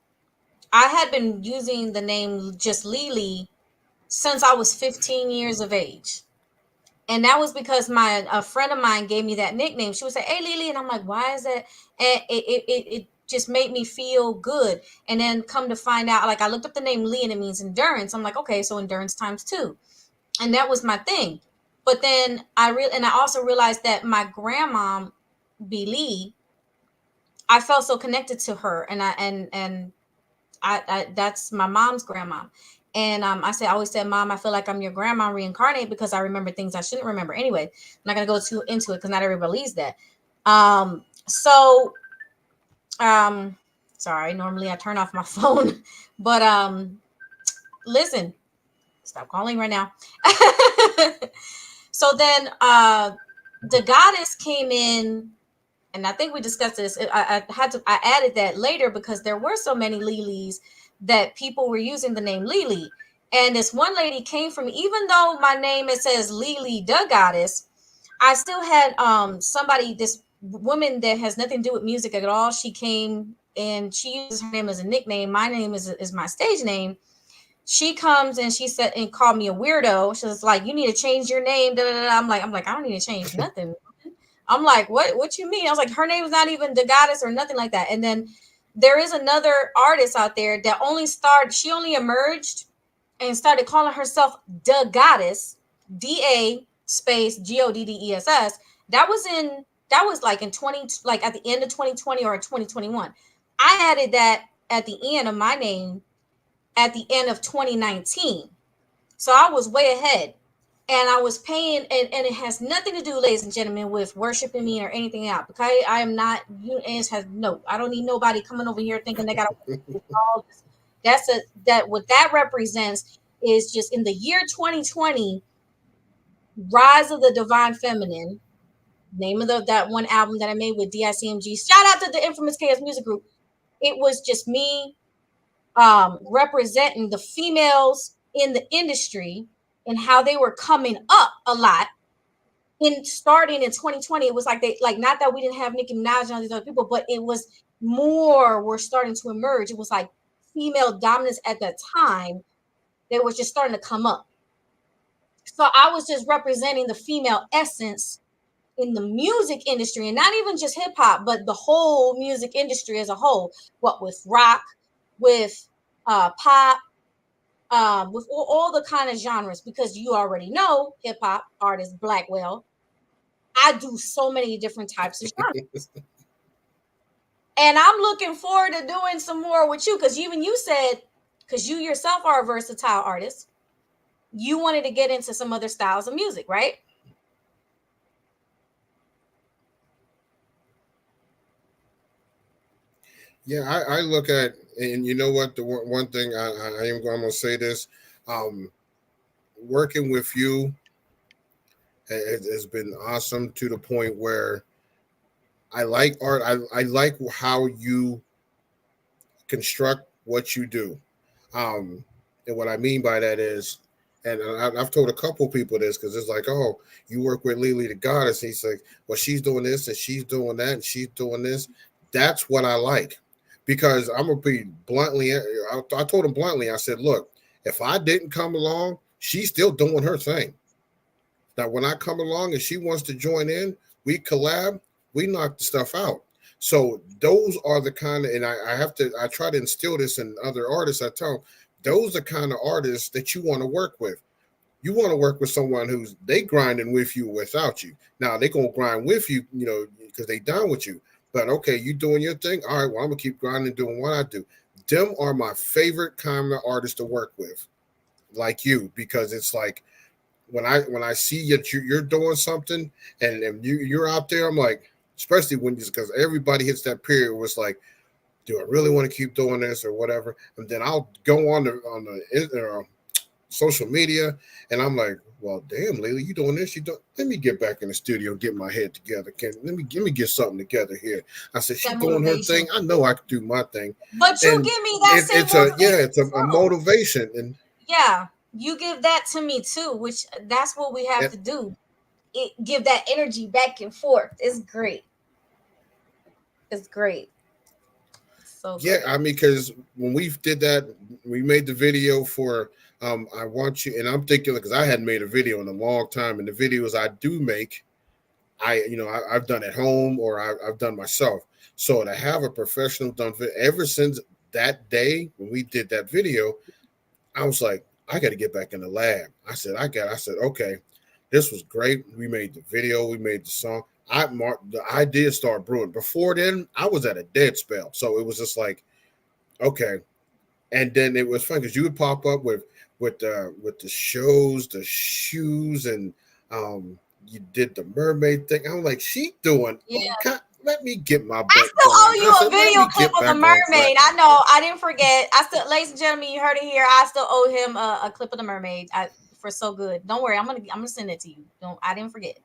I had been using the name just Lily since I was 15 years of age. And that was because a friend of mine gave me that nickname. She would say, "Hey, Lily," and I'm like, "Why is that?" And it just made me feel good. And then come to find out, like I looked up the name Lee and it means endurance. I'm like, okay, so endurance times 2. And that was my thing. But then I also realized that my grandma, B. Lee, I felt so connected to her, and I that's my mom's grandma. And I always said, Mom, I feel like I'm your grandma reincarnated because I remember things I shouldn't remember. Anyway, I'm not gonna go too into it because not everybody believes that. So sorry, normally I turn off my phone, but listen, stop calling right now. So then the goddess came in, and I think we discussed this. I added that later because there were so many Lilis that people were using the name Lili. And this one lady came from, even though my name, it says Lili the goddess, I still had somebody, this woman that has nothing to do with music at all. She came and she uses her name as a nickname. My name is my stage name. She comes and she said and called me a weirdo. She was like, "You need to change your name." Da, da, da. I'm like, I don't need to change nothing. I'm like, what you mean? I was like, her name is not even the goddess or nothing like that. And then there is another artist out there that she only emerged and started calling herself the goddess, DA space GODDESS. That was like in 20, like at the end of 2020 or 2021. I added that at the end of my name at the end of 2019. So I was way ahead. And I was paying, and it has nothing to do, ladies and gentlemen, with worshiping me or anything else. Because I am not, I don't need nobody coming over here thinking they got to all this. What that represents is just in the year 2020, Rise of the Divine Feminine, name of that one album that I made with DICMG. Shout out to the Infamous Chaos Music Group. It was just me representing the females in the industry and how they were coming up a lot. In starting in 2020, it was like not that we didn't have Nicki Minaj and all these other people, but it was more were starting to emerge. It was like female dominance at that time. They were just starting to come up. So I was just representing the female essence in the music industry, and not even just hip hop, but the whole music industry as a whole. What with rock, with pop, with all the kind of genres, because you already know hip-hop artist Blackwell. I do so many different types of genres. And I'm looking forward to doing some more with you, because even you said, because you yourself are a versatile artist, you wanted to get into some other styles of music, right? Yeah, I look at, and you know what, the one thing I'm going to say this, working with you has been awesome to the point where I like art. I like how you construct what you do. And what I mean by that is, and I've told a couple people this, because it's like, oh, you work with Lili the goddess. And he's like, well, she's doing this and she's doing that and she's doing this. That's what I like. Because I'm going to be bluntly, I told him bluntly, I said, look, if I didn't come along, she's still doing her thing. Now, when I come along and she wants to join in, we collab, we knock the stuff out. So those are the kind of, and I try to instill this in other artists. I tell them, those are the kind of artists that you want to work with. You want to work with someone who's they grinding with you without you. Now, they're going to grind with you, because they down with you. But okay, you doing your thing. All right, well, I'm gonna keep grinding, doing what I do. Them are my favorite kind of artists to work with, like you, because it's like when I see that you're doing something and you're out there, I'm like, especially because everybody hits that period where it's like, do I really want to keep doing this or whatever? And then I'll go on the social media, and I'm like, well, damn, Lili, you doing this? Let me get back in the studio and get my head together. Let me get something together here. I said, she's doing her thing. I know I can do my thing. But you give me that it's a motivation. And yeah, you give that to me too, which that's what we have to do. Give that energy back and forth. It's great. It's great. So yeah, I mean, because when we did that, we made the video for I Want You, and I'm thinking, because I hadn't made a video in a long time, and the videos I do make, I've done at home or I've done myself. So to have a professional done ever since that day when we did that video, I was like, I got to get back in the lab. I said, okay, this was great. We made the video, we made the song. The idea started brewing. Before then, I was at a dead spell. So it was just like, okay, And then it was fun because you would pop up with the shows, the shoes, and you did the mermaid thing. I'm like, she doing. Yeah. Let me get my. I still owe you a video clip of the mermaid. I know. I didn't forget. Ladies and gentlemen, you heard it here. I still owe him a clip of the mermaid. For So Good. Don't worry. I'm gonna send it to you. I didn't forget.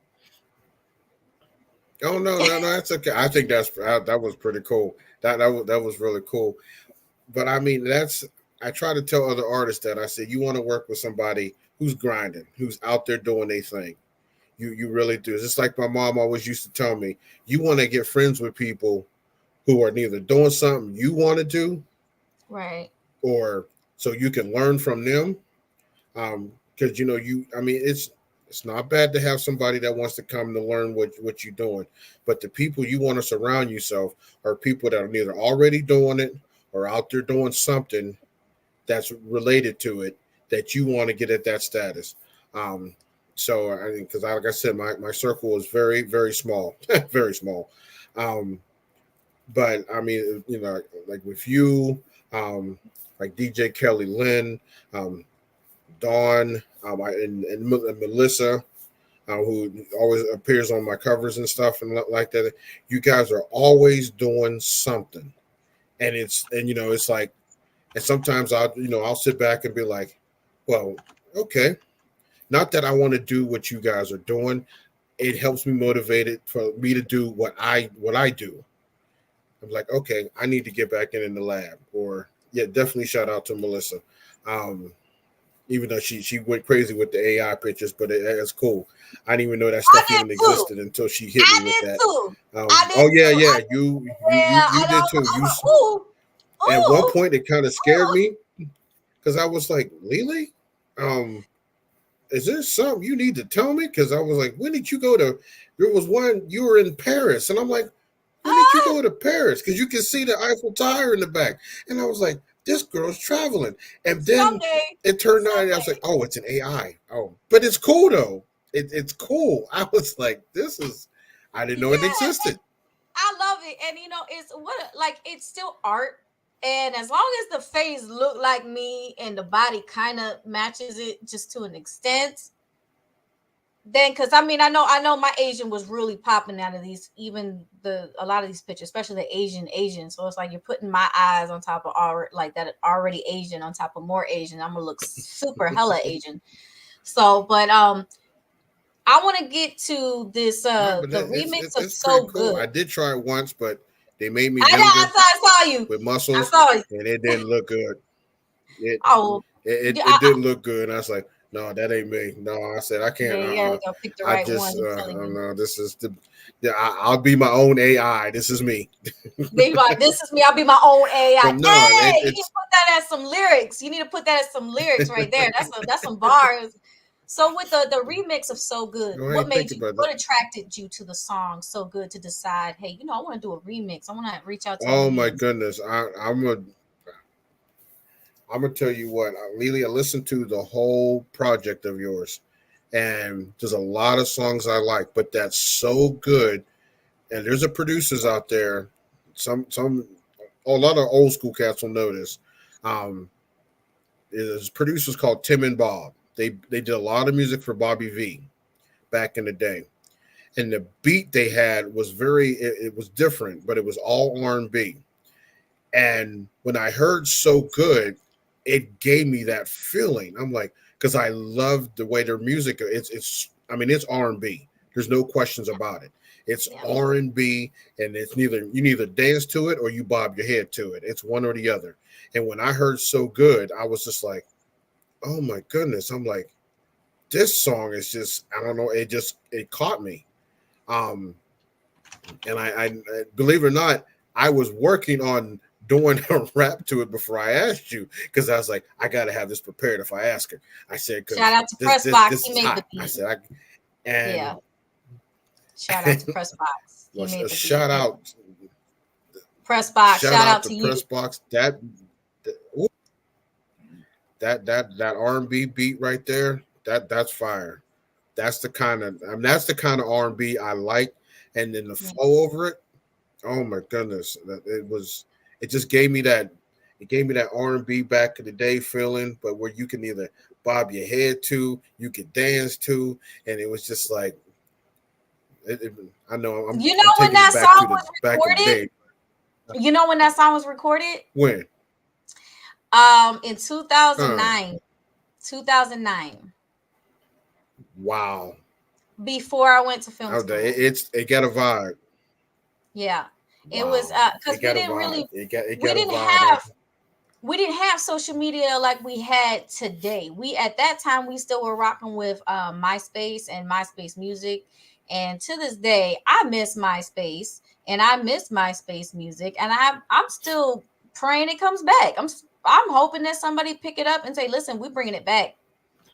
Oh no, that's okay. I think that was pretty cool. That was really cool. But I mean, I try to tell other artists that I said you want to work with somebody who's grinding, who's out there doing their thing. You really do. It's just like my mom always used to tell me, you want to get friends with people who are neither doing something you want to do, right, or so you can learn from them. Because it's not bad to have somebody that wants to come to learn what you're doing, but the people you want to surround yourself are people that are neither already doing it or out there doing something that's related to it that you want to get at that status. So I mean, because like I said, my circle is very, very small, very small. But I mean, like with you, like DJ Kelly Lynn, Dawn, and Melissa, who always appears on my covers and stuff and like that. You guys are always doing something, and it's like, and sometimes I'll sit back and be like, well, okay. Not that I want to do what you guys are doing. It helps me motivated for me to do what I do. I'm like, okay, I need to get back in the lab. Or definitely shout out to Melissa. Even though she went crazy with the AI pictures, but it's cool. I didn't even know that stuff even existed until she hit me with that. You did too. At one point, it kind of scared me because I was like, Lily, is there something you need to tell me? Because I was like, when did you go to? There was one you were in Paris, and I'm like, when did you go to Paris? Because you can see the Eiffel Tower in the back, and I was like, this girl's traveling. And then it turned out, I was like, oh, it's an AI. Oh, but it's cool though. It's cool. I was like, I didn't know it existed. I love it, and it's still art. And as long as the face look like me and the body kind of matches it just to an extent, then because I know my Asian was really popping out of these, even a lot of these pictures, especially the Asian. So it's like you're putting my eyes on top of already Asian on top of more Asian. I'm gonna look super hella Asian. So, but I want to get to this the remix of So Good. I did try it once, but they made me I saw you with muscles. I saw you. And it didn't look good. It didn't look good. And I was like, no, that ain't me. No, I said I can't. Pick the right one. No, this is I'll be my own AI. This is me. This is me. I'll be my own AI. No, you need to put that as some lyrics. You need to put that as some lyrics right there. That's some bars. So with the remix of So Good, what attracted you to the song So Good to decide, hey, I want to do a remix. I want to reach out to my goodness. I'm gonna tell you what, Lily, I listened to the whole project of yours, and there's a lot of songs I like, but that's So Good. And there's producers out there, a lot of old school cats will know this. There's producers called Tim and Bob. They did a lot of music for Bobby V back in the day, and the beat they had was it was different, but it was all R&B. And when I heard So Good, it gave me that feeling. I'm like, because I love the way their music. It's R&B. There's no questions about it. It's R&B, and it's you neither dance to it or you bob your head to it. It's one or the other. And when I heard So Good, I was just like, oh my goodness. I'm like, this song is just, I don't know, it caught me. And I believe it or not, I was working on doing a rap to it before I asked you, because I was like, I gotta have this prepared if I ask her. I said, shout out to Pressbox, he made the beat. I said, shout out to Pressbox. Shout out Pressbox. Shout out to you. Pressbox. That R&B beat right there, that's fire. That's the kind of R&B I like, and then the flow over it. Oh my goodness, it just gave me that. It gave me that R&B back in the day feeling, but where you can either bob your head to, you could dance to, and it was just like, I know I'm. You know I'm when that taking it back song to was back in the recorded? day. You know when that song was recorded? When? In 2009. 2009. Wow. Before I went to film school. It got a vibe. Yeah. It Wow. was because we didn't really we didn't have social media like we had today. We at that time we still were rocking with MySpace and MySpace music. And to this day, I miss MySpace and I miss MySpace music. And I'm still praying it comes back. I'm hoping that somebody pick it up and say, listen, we're bringing it back.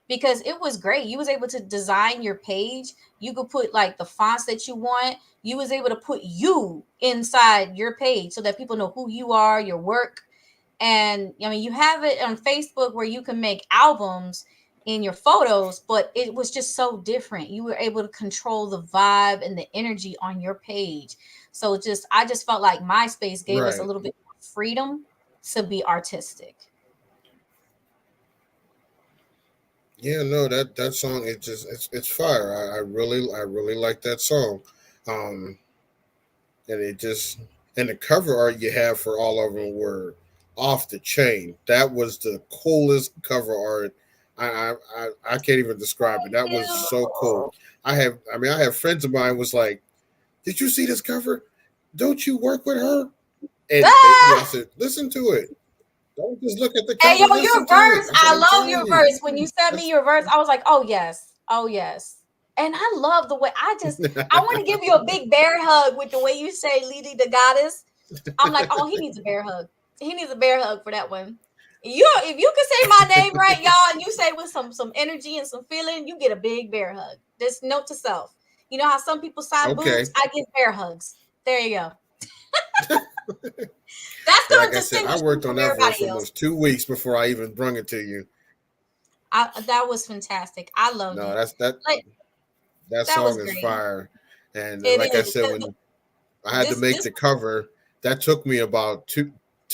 Because it was great. You was able to design your page. You could put like the fonts that you want. You was able to put you inside your page so that people know who you are, your work. And I mean, you have it on Facebook where you can make albums in your photos, but it was just so different. You were able to control the vibe and the energy on your page. So I just felt like MySpace gave us a little bit more freedom to be artistic. Yeah, no, that song it's fire. I really like that song. And the cover art you have for All Over the World off the chain. That was the coolest cover art. I can't even describe it. That was so cool. I have friends of mine was like, "Did you see this cover? Don't you work with her?" And I said, "Listen to it. Don't just look at the cover." Hey, yo, your verse. I love your verse. When you sent me your verse, I was like, "Oh yes, oh yes." And I love the way I want to give you a big bear hug with the way you say Lady the Goddess. I'm like, oh, he needs a bear hug. He needs a bear hug for that one. If you can say my name right, y'all, and you say with some energy and some feeling, you get a big bear hug. Just note to self. You know how some people sign boobs? I get bear hugs. There you go. That's going like to I said, I worked on that verse for almost 2 weeks before I even brung it to you. That was fantastic. I love it. No, that song is fire. And like I said, when I had to make the cover, that took me about two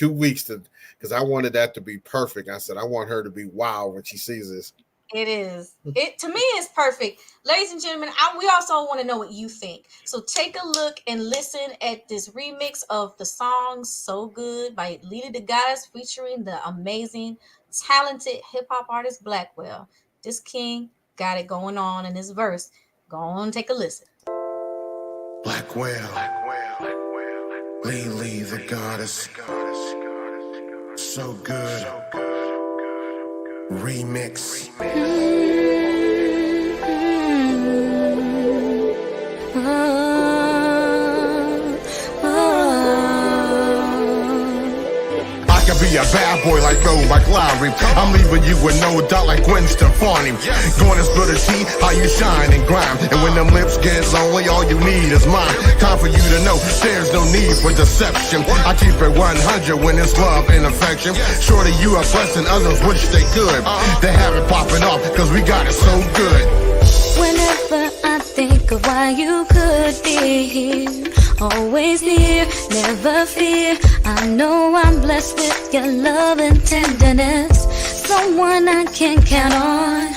weeks because I wanted that to be perfect. I said, I want her to be wow when she sees this. It is. To me, it's perfect. Ladies and gentlemen, we also want to know what you think. So take a look and listen at this remix of the song So Good by Lady the Goddess featuring the amazing, talented hip-hop artist Blackwell. This king got it going on in this verse. Go on, take a listen. Blackwell. Lily the Goddess. So Good. Remix. I could be a bad boy like Mike Lowry. I'm leaving you with no doubt like Gwen Stefani. Going to spill the tea, how you shine and grind. And when them lips get lonely, all you need is mine. Time for you to know there's no need for deception. I keep it 100 when it's love and affection. Shorty, you are blessed and others wish they could. They have it popping off cause we got it so good. Whenever I think of why you could be here, always near, never fear. I know I'm blessed with your love and tenderness. Someone I can count on,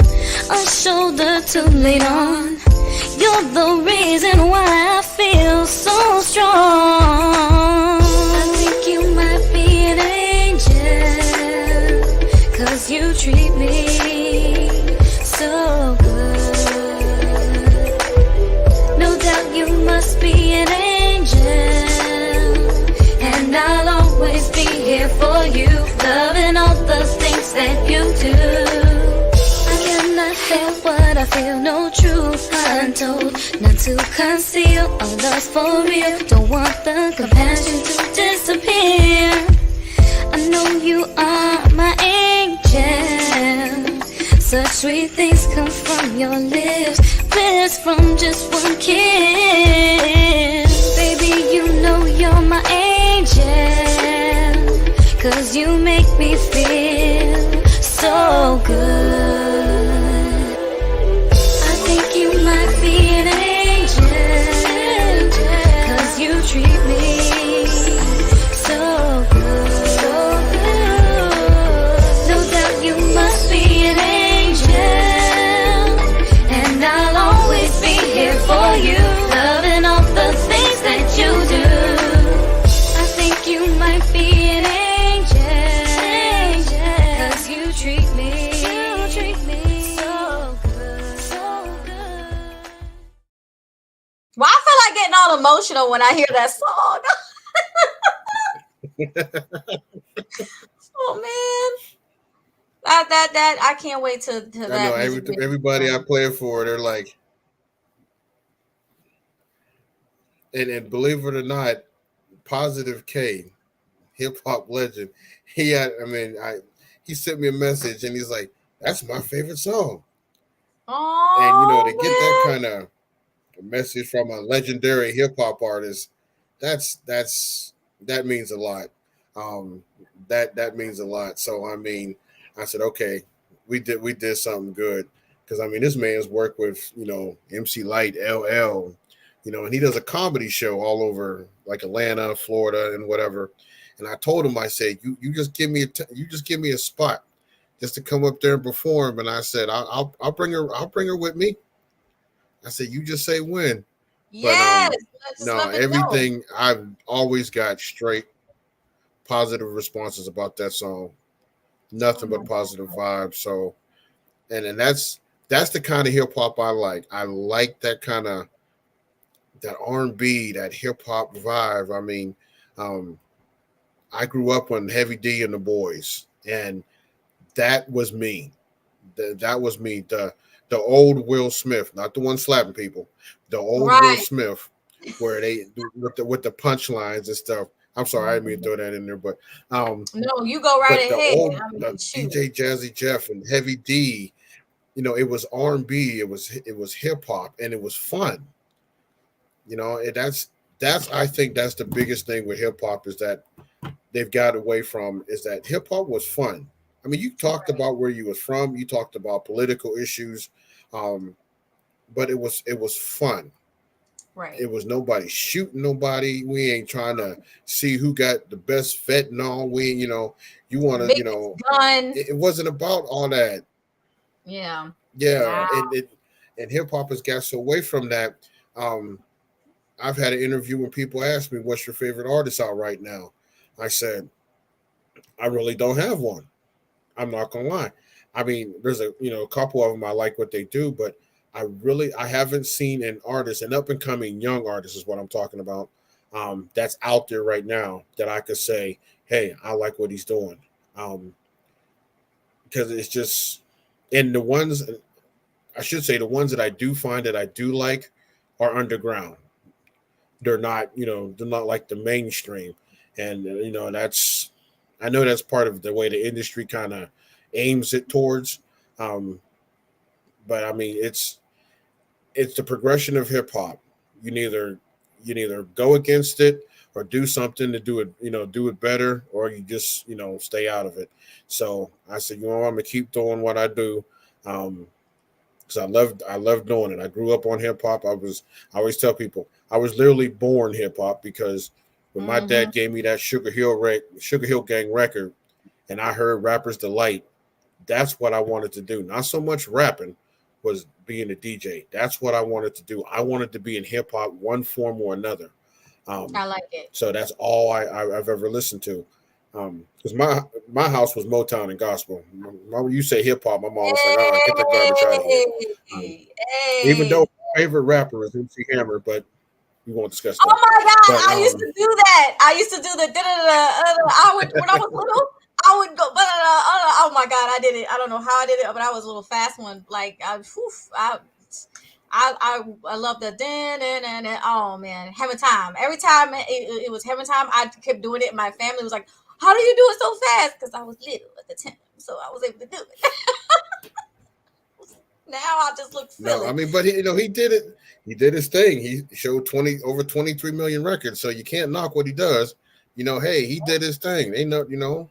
a shoulder to lean on. You're the reason why I feel so strong. I think you might be an angel, cause you treat me so good. No doubt you must be an angel, and I'll always be here for you, loving all the things that you do. I cannot help what I feel, no truth untold, none to conceal, our love's for real. Don't want the compassion to disappear. I know you are my angel, such sweet things come from your lips, bliss from just one kiss. Baby, you know you're my angel, cause you make me feel so good. I think you might be an angel, cause you treat me so good, so good. all emotional when I hear that song. Oh man. That I can't wait to I that know music video. everybody I play it for, they're like, and believe it or not, Positive K, hip hop legend, he sent me a message and he's like, that's my favorite song. And to get that Oh kind of message from a legendary hip hop artist, that means a lot. Um, that means a lot. So I said, okay, we did something good because this man's worked with MC Light, LL, and he does a comedy show all over like Atlanta, Florida, and whatever. And I told him, I said, you just give me you just give me a spot just to come up there and perform. And I said, I'll bring her with me. I said, you just say when. yes. But Just no, let me know. everything I've always got straight positive responses about that song. Nothing but positive vibes. So, and that's the kind of hip hop I like. I like that kind of that R&B, that hip hop vibe. I grew up on Heavy D and the Boys, and that was me. That was me. The old Will Smith, not the one slapping people. The old Will Right. Smith, where they with the punchlines and stuff. I'm sorry, I didn't mean to throw that in there, but No, you go right but ahead. the DJ Jazzy Jeff and Heavy D, it was R&B, it was hip hop, and it was fun. And that's I think that's the biggest thing with hip hop is that they've got away from is that hip hop was fun. You talked about where you was from, you talked about political issues, but it was fun. Right. It was nobody shooting nobody. We ain't trying to see who got the best fentanyl. You want to, gun. it wasn't about all that. Yeah. Yeah. Wow. And hip hop has got so away from that. I've had an interview when people ask me, what's your favorite artist out right now? I said, I really don't have one. I'm not gonna lie. There's a couple of them I like what they do, but I haven't seen an artist, an up and coming young artist is what I'm talking about. That's out there right now that I could say, hey, I like what he's doing. Because it's just, and the ones that I do find that I do like are underground. They're not like the mainstream, and I know that's part of the way the industry kind of aims it towards. But it's the progression of hip hop. You neither go against it or do something to do it better, or you just stay out of it. So I said, I'm gonna keep doing what I do, because I love doing it. I grew up on hip hop. I always tell people I was literally born hip hop because when my dad gave me that Sugar Hill Gang record, and I heard Rapper's Delight, that's what I wanted to do. Not so much rapping, was being a DJ. That's what I wanted to do. I wanted to be in hip hop, one form or another. I like it. So that's all I've ever listened to. Because my house was Motown and gospel. When you say hip hop, my mom was like, "Oh, get that garbage out of here." Even though my favorite rapper is MC Hammer, but we won't discuss that. Oh my God, But, I used to do that. I used to do the I would when I was little. I would go, oh my God, I did it. I don't know how I did it, but I was a little fast one. Like I love the oh man, having time. Every time it was having time, I kept doing it. My family was like, "How do you do it so fast?" Because I was little at the time, so I was able to do it. Now I just look silly. No, but he did it. He did his thing. He showed over 23 million records, so you can't knock what he does. Hey, he did his thing. They know.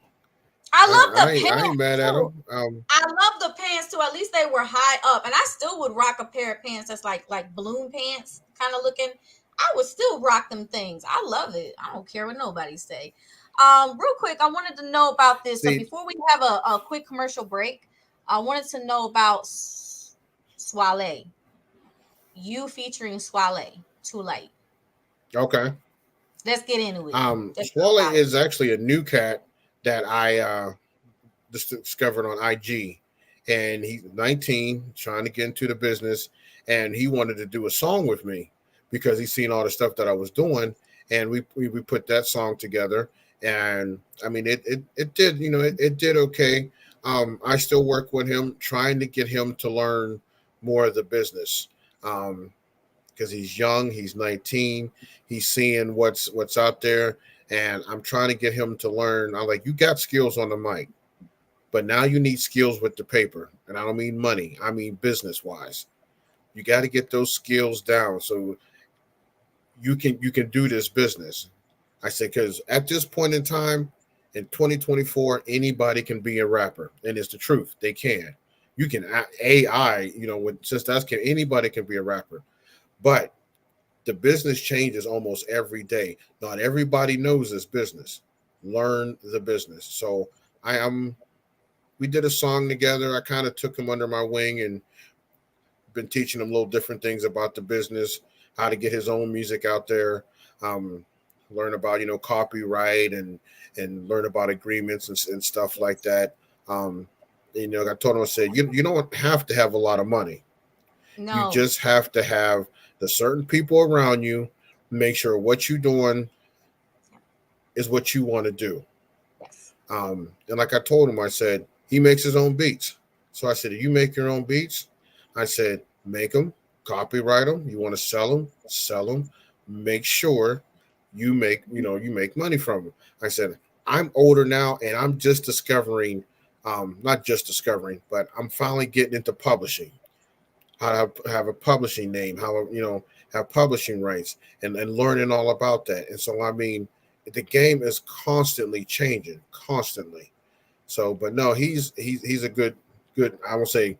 I love the pants. I ain't mad at him. I love the pants too. At least they were high up, and I still would rock a pair of pants that's like balloon pants kind of looking. I would still rock them things. I love it. I don't care what nobody say. Real quick, I wanted to know about this. So before we have a quick commercial break, I wanted to know about Swale. You featuring Swale, Too Late. Okay. Let's get into it. Swale is actually a new cat that I just discovered on IG, and he's 19, trying to get into the business, and he wanted to do a song with me, because he's seen all the stuff that I was doing, and we put that song together. And I mean, it did, it did okay. I still work with him, trying to get him to learn more of the business. Because he's young, he's 19, he's seeing what's out there, and I'm trying to get him to learn. I'm like, you got skills on the mic, but now you need skills with the paper, and I don't mean money, I mean business wise. You got to get those skills down so you can do this business. I said, because at this point in time, in 2024, anybody can be a rapper, and it's the truth. They can. You can AI, since anybody can be a rapper. But the business changes almost every day. Not everybody knows this business. Learn the business. So we did a song together. I kind of took him under my wing and been teaching him little different things about the business, how to get his own music out there, learn about, copyright and learn about agreements and stuff like that. I told him, I said, you don't have to have a lot of money. No. You just have to have the certain people around you, make sure what you're doing is what you want to do. Yes. And like I told him, I said, he makes his own beats. So I said, if you make your own beats, I said, make them, copyright them. You want to sell them. Make sure you make money from them. I said, I'm older now, and I'm just discovering, not just discovering, but I'm finally getting into publishing. How to have a publishing name, how have publishing rights, and learning all about that. And so, I mean, the game is constantly changing, constantly. So, but no, he's a good, I won't say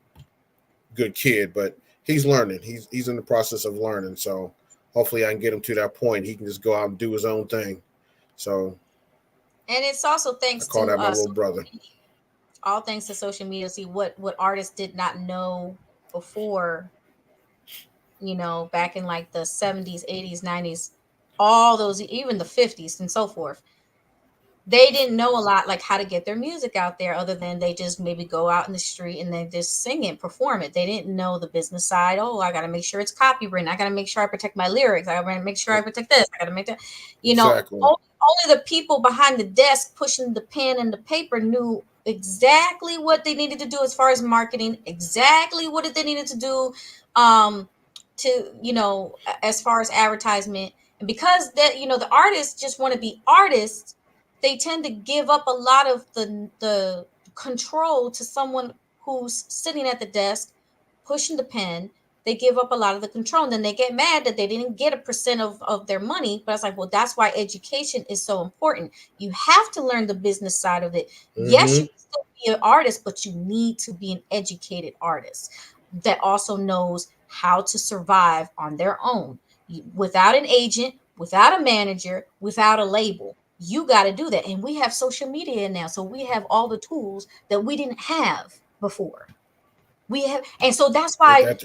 good kid, but he's learning. He's in the process of learning. So hopefully I can get him to that point. He can just go out and do his own thing. So, and it's also thanks I call to that my little brother. All thanks to social media. See what artists did not know before, back in like the 70s, 80s, 90s, all those, even the 50s and so forth. They didn't know a lot, like how to get their music out there, other than they just maybe go out in the street and they just sing it, perform it. They didn't know the business side. Oh, I got to make sure it's copywritten. I got to make sure I protect my lyrics. I got to make sure I protect this. I got to make that, Exactly. only the people behind the desk pushing the pen and the paper knew exactly what they needed to do as far as marketing, exactly what they needed to do as far as advertisement. And because that, the artists just want to be artists, they tend to give up a lot of the control to someone who's sitting at the desk pushing the pen. They give up a lot of the control, and then they get mad that they didn't get a percent of their money. But I was like, well, that's why education is so important. You have to learn the business side of it. Mm-hmm. Yes, you can still be an artist, but you need to be an educated artist that also knows how to survive on their own, without an agent, without a manager, without a label. You got to do that. And we have social media now, so we have all the tools that we didn't have before. We have, and so that's why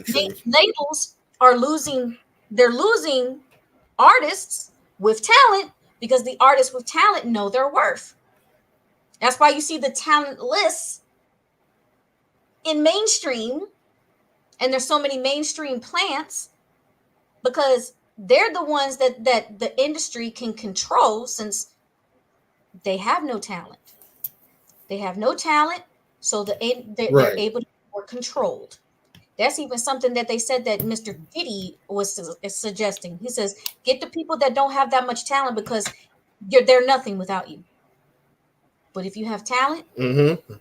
labels are losing. They're losing artists with talent, because the artists with talent know their worth. That's why you see the talent lists in mainstream, and there's so many mainstream plants, because they're the ones that the industry can control, since they have no talent. They have no talent, so they're able to be more controlled. That's even something that they said that Mr. Diddy was suggesting. He says, get the people that don't have that much talent, because they're nothing without you. But if you have talent, mm-hmm.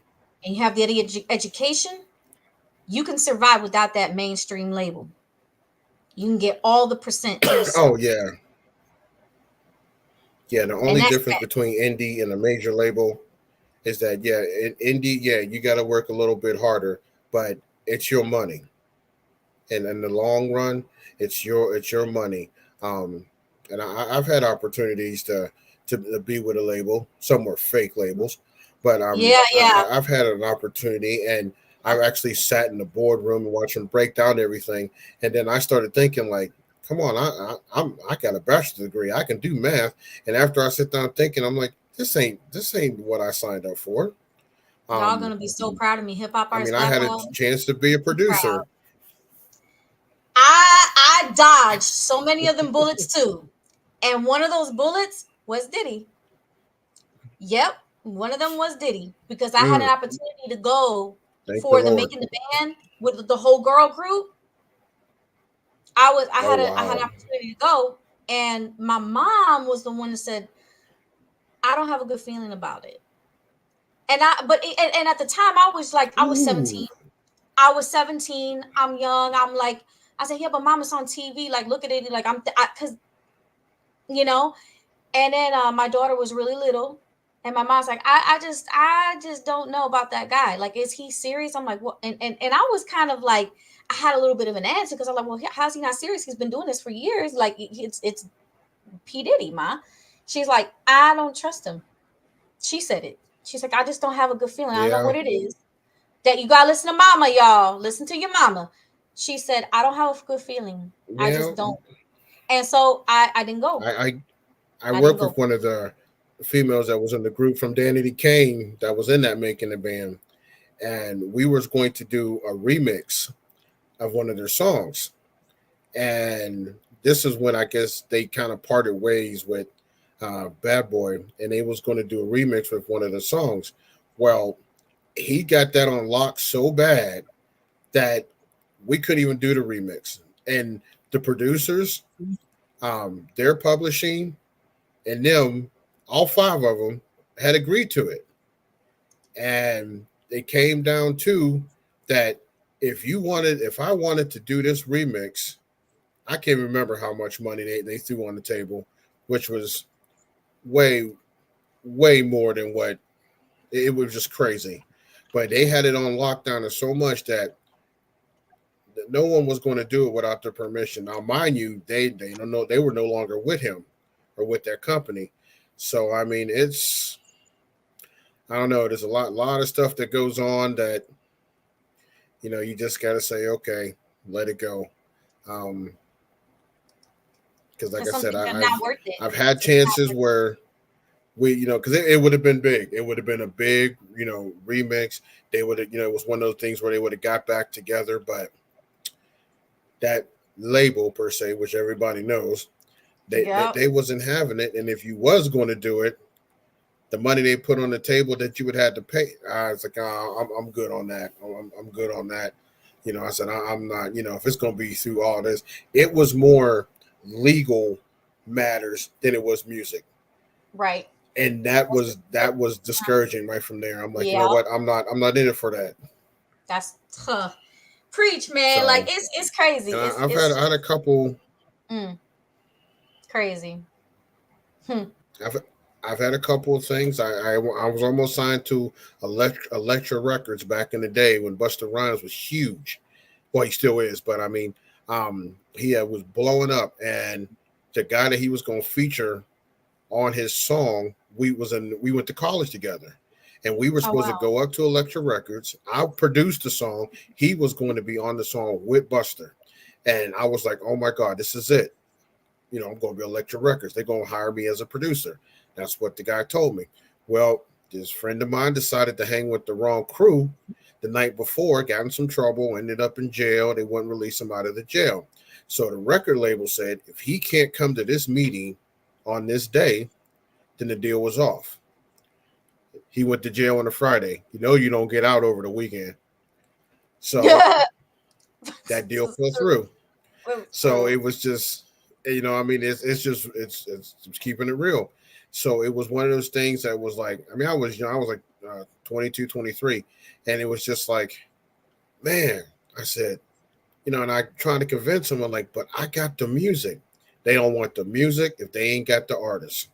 and you have the education, you can survive without that mainstream label. You can get all the percent. Oh, yeah. Yeah, the only difference between indie and a major label is that, in indie, you got to work a little bit harder, but it's your money. And in the long run, it's your money. And I've had opportunities to be with a label. Some were fake labels, but I've had an opportunity, and I've actually sat in the boardroom and watched them break down everything. And then I started thinking, like, come on, I got a bachelor's degree. I can do math. And after I sit down thinking, I'm like, this ain't what I signed up for. Y'all gonna be so proud of me, HipHop Artist Blackwell. I had a chance to be a producer. I I dodged so many of them bullets too. And one of those bullets was Diddy. Yep. One of them was Diddy because I had an opportunity to go Thank for the the Lord. making the band with the whole girl group. I had an opportunity to go, and my mom was the one that said, I don't have a good feeling about it. And at the time I was like, I was 17. I was 17. I'm young. I'm like, I said, yeah, but mom, it's on TV. Like, look at it. Like, because, you know, and then my daughter was really little. And my mom's like, I just don't know about that guy. Like, is he serious? I'm like, what? And I was kind of like, I had a little bit of an answer because I'm like, well, how's he not serious? He's been doing this for years. Like, it's P. Diddy, ma. She's like, I don't trust him. She said it. She's like, I just don't have a good feeling. I don't know what it is. That you gotta listen to mama, y'all. Listen to your mama. She said, I don't have a good feeling. I just don't. And so I didn't go. I worked with one of the females that was in the group from Danity Kane that was in that making the band. And we was going to do a remix of one of their songs. And this is when I guess they kind of parted ways with Bad Boy, and they was going to do a remix with one of the songs. Well, he got that on lock so bad that we couldn't even do the remix. And the producers, their publishing, and them, all 5 of them had agreed to it. And it came down to that if I wanted to do this remix, I can't remember how much money they threw on the table, which was way, way more than what it was, just crazy. But they had it on lockdown so much that no one was going to do it without their permission. Now, mind you, they don't know, they were no longer with him or with their company. So I mean, I don't know. There's a lot of stuff that goes on that, you just got to say, okay, let it go. Because like I said, I've had chances where because it would have been big. It would have been a big, remix. They would have, it was one of those things where they would have got back together. But that label per se, which everybody knows, they wasn't having it. And if you was going to do it, the money they put on the table that you would have to pay, I was like, I'm good on that. I'm good on that. I said, I'm not, if it's going to be through all this, it was more legal matters than it was music. Right. And that was discouraging right from there. I'm like, you know what? I'm not in it for that. That's tough. Preach, man. So, like it's crazy. I had a couple. Crazy. I've had a couple of things. I was almost signed to Elektra Records back in the day when Busta Rhymes was huge. Well, he still is, but I mean, he was blowing up, and the guy that he was going to feature on his song, we went to college together, and we were supposed to go up to Elektra Records. I produced the song. He was going to be on the song with Busta, and I was like, oh my God, this is it. I'm going to be Elektra Records. They're going to hire me as a producer. That's what the guy told me. Well, this friend of mine decided to hang with the wrong crew the night before, got in some trouble, ended up in jail. They wouldn't release him out of the jail. So the record label said, if he can't come to this meeting on this day, then the deal was off. He went to jail on a Friday. You don't get out over the weekend. So that deal fell through. So it was just, it's keeping it real. So it was one of those things that was like, I was young. I was like 22, 23. And it was just like, man, I said, and I trying to convince them, I'm like, but I got the music. They don't want the music if they ain't got the artist.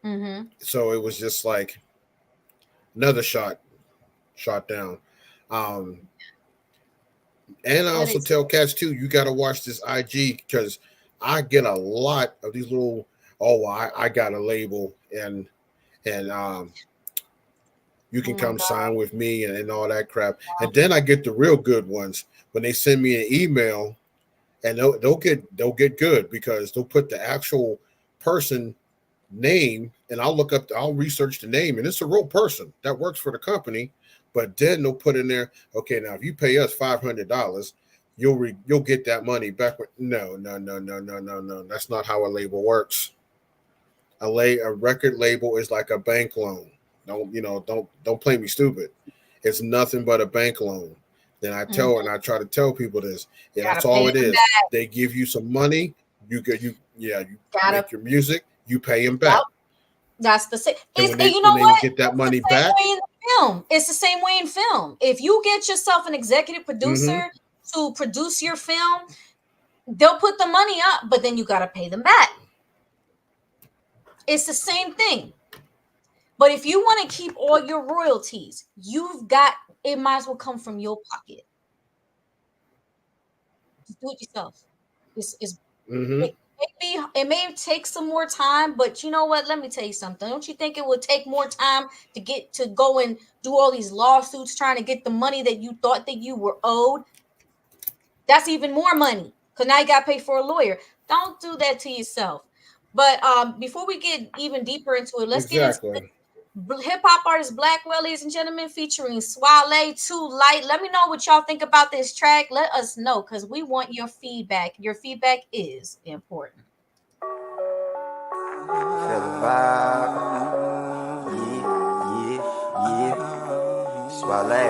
Mm-hmm. So it was just like another shot down. And I also tell cats too, you got to watch this IG because I get a lot of these little, I got a label and you can come sign with me and all that crap. And then I get the real good ones when they send me an email, and they'll get good because they'll put the actual person name, and I'll research the name, and it's a real person that works for the company. But then they'll put in there, okay, now if you pay us $500, you'll get that money back. No. That's not how a label works. A record label is like a bank loan. Don't play me stupid. It's nothing but a bank loan. Then I try to tell people this. Yeah, that's all it is. They give you some money. You make your music. You pay them back. Yep. That's the same. Get that money back. It's the same way in film. If you get yourself an executive producer to produce your film, they'll put the money up, but then you got to pay them back. It's the same thing. But if you want to keep all your royalties, it might as well come from your pocket. Just do it yourself. It may take some more time, but you know what? Let me tell you something. Don't you think it would take more time to go and do all these lawsuits trying to get the money that you thought that you were owed? That's even more money because now you got to pay for a lawyer. Don't do that to yourself. But before we get even deeper into it, let's get into HipHop Artist Blackwell, ladies and gentlemen, featuring Swale, Too Light. Let me know what y'all think about this track. Let us know because we want your feedback. Your feedback is important. Feel the vibe. Yeah. Swale,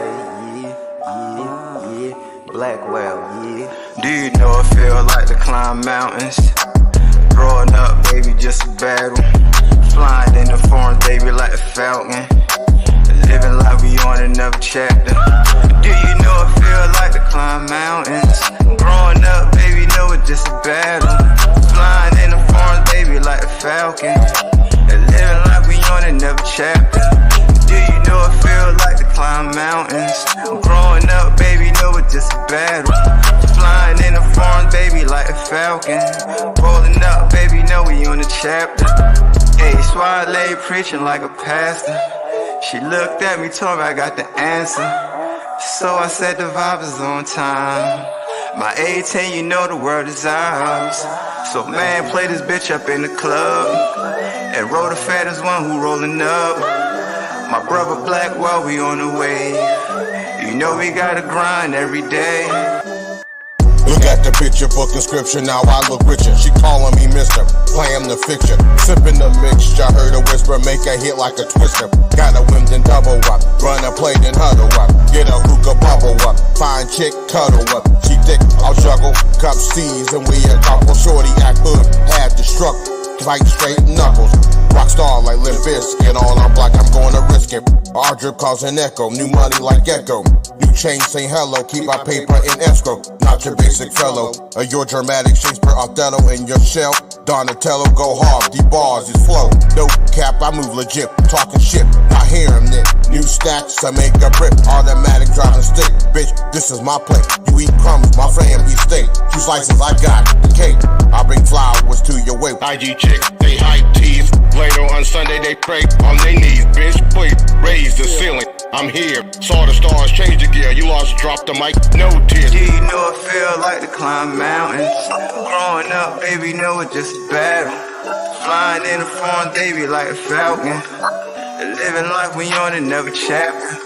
yeah. Blackwell, yeah. Do you know it feel like to climb mountains? Growing up, baby, just a battle. Flying in the foreign, baby, like a falcon. Living like we on another chapter. Do you know it feel like to climb mountains? Growing up, baby, know it's just a battle. Flying in the foreign, baby, like a falcon. Living like we on another chapter. Do you know it feel like to climb mountains? Growing up, baby, know it's just a battle. Flying in the foreign, baby, like a falcon. Rolling up, baby, know we on the chapter. Hey, Swale preaching like a pastor. She looked at me, told me I got the answer. So I said the vibe is on time. My 18, you know the world is ours. So man, play this bitch up in the club. And roll the fattest one who rolling up. My brother Blackwell, we on the way. You know we gotta grind every day. Look at the picture, book inscription, now I look richer. She calling me mister, playing the fiction. Sipping the mixture, heard a whisper, make a hit like a twister. Got a whim, then double up, run a play, then huddle up. Get a hookah, bubble up, fine chick, cuddle up. She thick, I'll juggle, cup C's, and we a couple. Shorty act hood, had the struggle, fight straight knuckles. Rockstar like Limp Bizkit, all up like I'm going to risk it. Our drip cause an echo, new money like Gecko. New chain say hello, keep our paper in escrow. Not your basic fellow, or your dramatic Shakespeare Othello in your shell. Donatello go hard, the bars is flow. No cap, I move legit, talking shit, not hearing it. New stacks, I make a brick, automatic driving stick. Bitch, this is my plate, you eat crumbs, my friend we steak. 2 slices, I got the cake, I bring flowers to your way. IG chick, they high teeth. Later on Sunday they pray on their knees. Bitch, please raise the ceiling. I'm here. Saw the stars, change the gear. You lost, drop the mic, no tears. Do you know it feel like to climb mountains? Growing up, baby, know it's just a battle. Flying in the foreign, baby, like a falcon. Living life we on another chapter.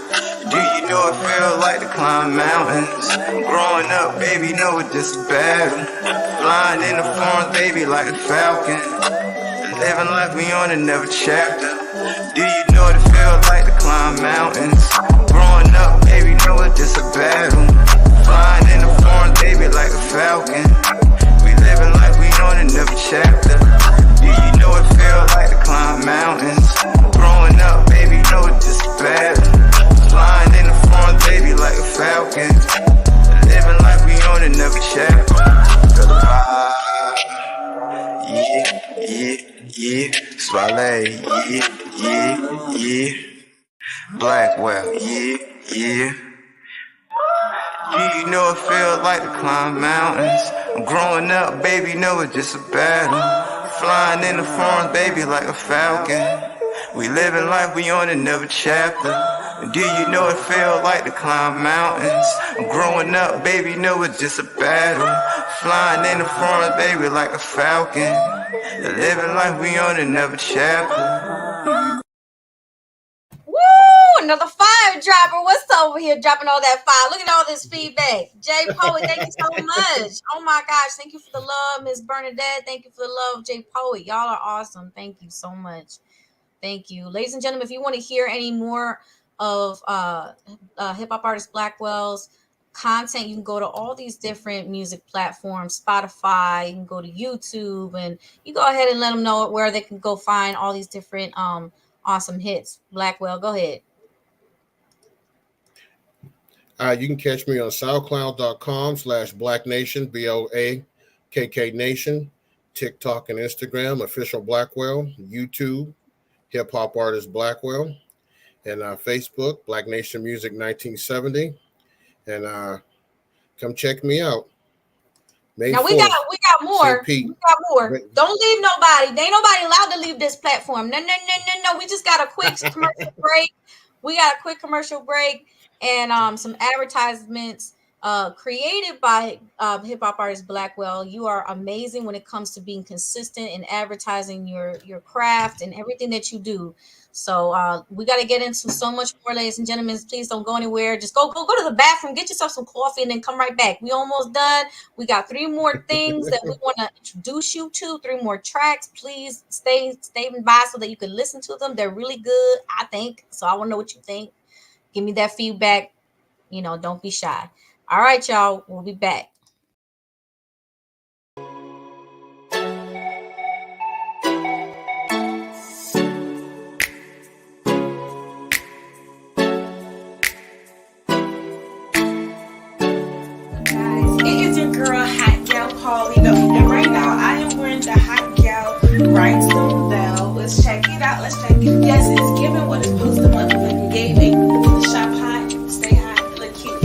Do you know it feel like to climb mountains? Growing up, baby, know it's just a battle. Flying in the foreign, baby, like a falcon. Living life we on another chapter. Do you know what it feels like to climb mountains? Growing up, baby, know it's just a battle. Flying in the foreign, baby, like a falcon. We living life we on another chapter. Do you know what it feels like to climb mountains? Growing up, baby, know it's just a battle. Flying in the foreign, baby, like a falcon. Living life we on another chapter. Feel the vibe. Yeah, Swale, yeah, Blackwell, yeah. You know it feels like to climb mountains. Growing up, baby, know it's just a battle. Flying in the foreign, baby, like a falcon. We living life, we on another chapter. Do you know it feel like to climb mountains? Growing up, baby, know it's just a battle. Flying in the foreign, baby, like a falcon. Living life, we on another chapter. Woo! Another fire Dropper, what's over here dropping all that fire? Look at all this feedback. Jay Poet, thank you so much. Oh my gosh, thank you for the love, Miss Bernadette. Thank you for the love, Jay Poet. Y'all are awesome. Thank you so much. Thank you. Ladies and gentlemen, if you want to hear any more of HipHop Artist Blackwell's content, you can go to all these different music platforms, Spotify, you can go to YouTube, and you go ahead and let them know where they can go find all these different awesome hits. Blackwell, go ahead. You can catch me on SoundCloud.com/BlackNation, BLAKK Nation, TikTok and Instagram, Official Blackwell, YouTube, HipHop Artist Blackwell, and Facebook, Black Nation Music 1970. And come check me out. Now we got more. We got more. Don't leave nobody. There ain't nobody allowed to leave this platform. No. We just got a quick commercial break. We got a quick commercial break and some advertisements created by HipHop Artist Blackwell. You are amazing when it comes to being consistent in advertising your craft and everything that you do. So we got to get into so much more, ladies and gentlemen. Please don't go anywhere. Just go to the bathroom, get yourself some coffee, and then come right back. We almost done. We got 3 more things that we want to introduce you to, 3 more tracks. Please stay by so that you can listen to them. They're really good, I think. So I want to know what you think. Give me that feedback. Don't be shy. All right, y'all. We'll be back. And right now I am wearing the hot gal rhinestone bell. Let's check it out. Yes, it's giving what it's supposed to motherfucking give it. Shop hot, stay hot, look cute.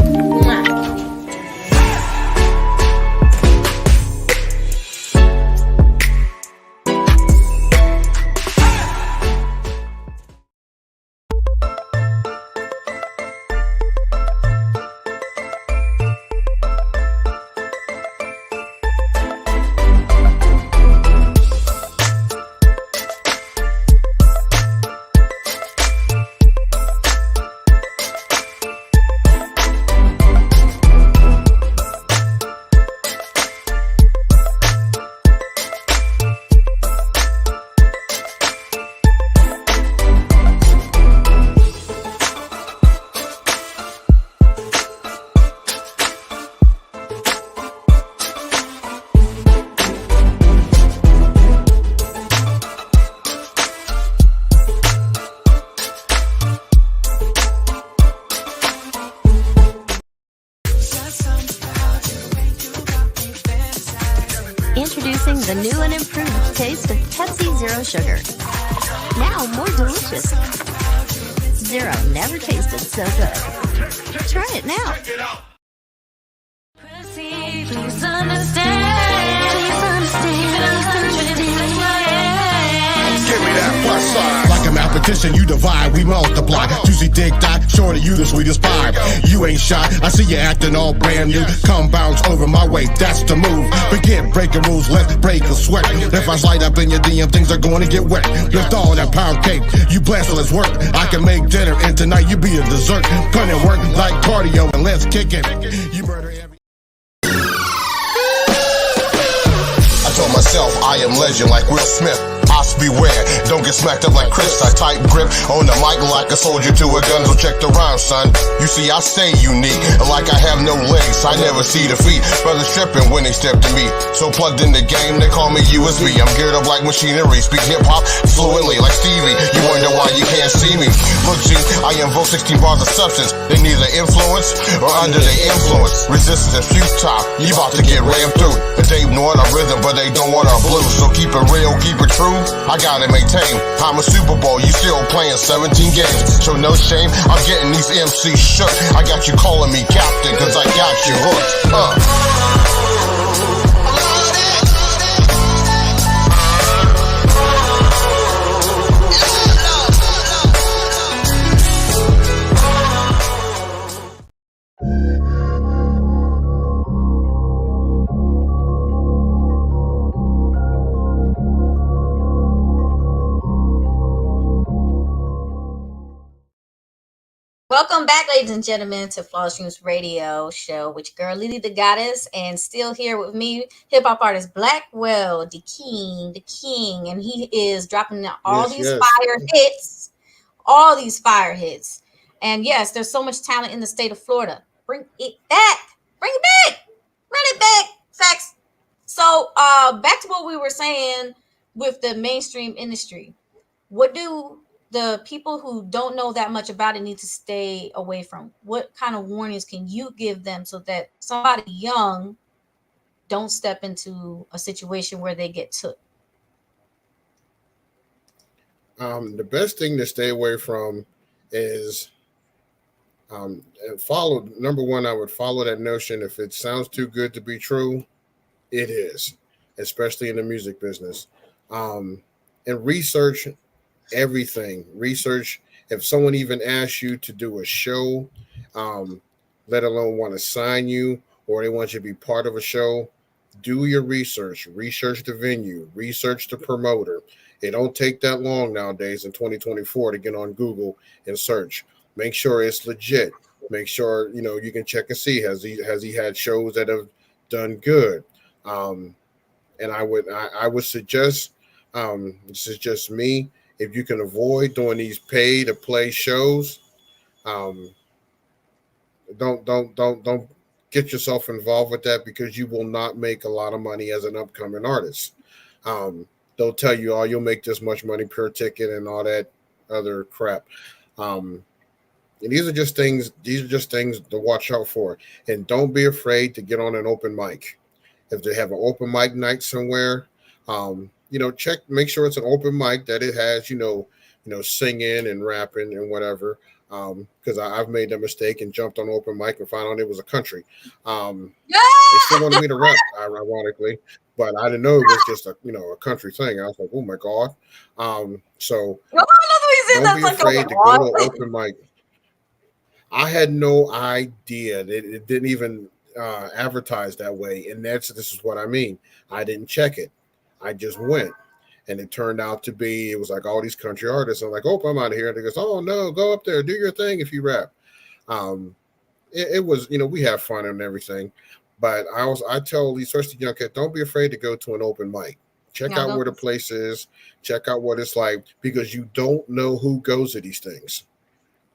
Introducing the new and improved taste of Pepsi Zero Sugar. Now more delicious. Zero never tasted so good. Try it now. Please understand. Please understand. Give me that plus side. Like a mathematician, you divide, we multiply. Juicy dick die, shorty, you the sweetest pie. You ain't shy, I see you acting all brand new. Come bounce over my way, that's the move. Forget breaking rules, let's break a sweat. If I slide up in your DM, things are going to get wet. Lift all that pound cake, you blast, let's work. I can make dinner, and tonight you be a dessert. Gonna work like cardio, and let's kick it. You murder every. I told myself I am legend like Will Smith. Ops beware, don't get smacked up like Chris. I tight grip on the mic like a soldier to a gun. So check the rhyme, son. You see, I stay unique, like I have no legs. I never see defeat. Brothers tripping when they step to me. So plugged in the game, they call me USB. I'm geared up like machinery. Speak hip hop fluently like Stevie. You wonder why you can't see me. Look, G, I invoke 16 bars of substance. They neither influence or under their influence. Resistance is futile. You about to get rammed through. But they know our rhythm, but they don't want our blues. So keep it real, keep it true. I gotta maintain. I'm a Super Bowl, you still playing 17 games. So no shame, I'm getting these MCs shook. I got you calling me captain, cause I got you hooked. Welcome back, ladies and gentlemen, to Flawless Dreams Radio Show with your girl Lily the Goddess, and still here with me, HipHop Artist Blackwell, the king, and he is dropping all these fire hits, and yes, there's so much talent in the state of Florida. Bring it back, run it back, facts. So, back to what we were saying with the mainstream industry. What do the people who don't know that much about it need to stay away from? What kind of warnings can you give them so that somebody young don't step into a situation where they get took? The best thing to stay away from is follow. Number one, I would follow that notion. If it sounds too good to be true, it is, especially in the music business. And research everything. Research if someone even asks you to do a show, let alone want to sign you or they want you to be part of a show, do your research the venue, research the promoter. It don't take that long nowadays in 2024 to get on Google and search. Make sure it's legit. Make sure you can check and see has he had shows that have done good. And I would suggest, this is just me, if you can avoid doing these pay to play shows, don't get yourself involved with that, because you will not make a lot of money as an upcoming artist. They'll tell you, oh, you'll make this much money per ticket and all that other crap. And these are just things to watch out for. And don't be afraid to get on an open mic. If they have an open mic night somewhere, make sure it's an open mic, that it has, singing and rapping and whatever. Because I've made that mistake and jumped on open mic and found out it was a country. They still wanted me to rap, ironically, but I didn't know it was just a country thing. I was like, oh my God. So don't be afraid to go to an open mic. I had no idea that it didn't even advertise that way. And this is what I mean. I didn't check it. I just went, and it turned out to be, it was like all these country artists. I'm like, oh, I'm out of here. And they goes, oh no, go up there, do your thing if you rap. It was, we have fun and everything, but I tell these, especially young kids, don't be afraid to go to an open mic. Check out where the place is. Check out what it's like, because you don't know who goes to these things.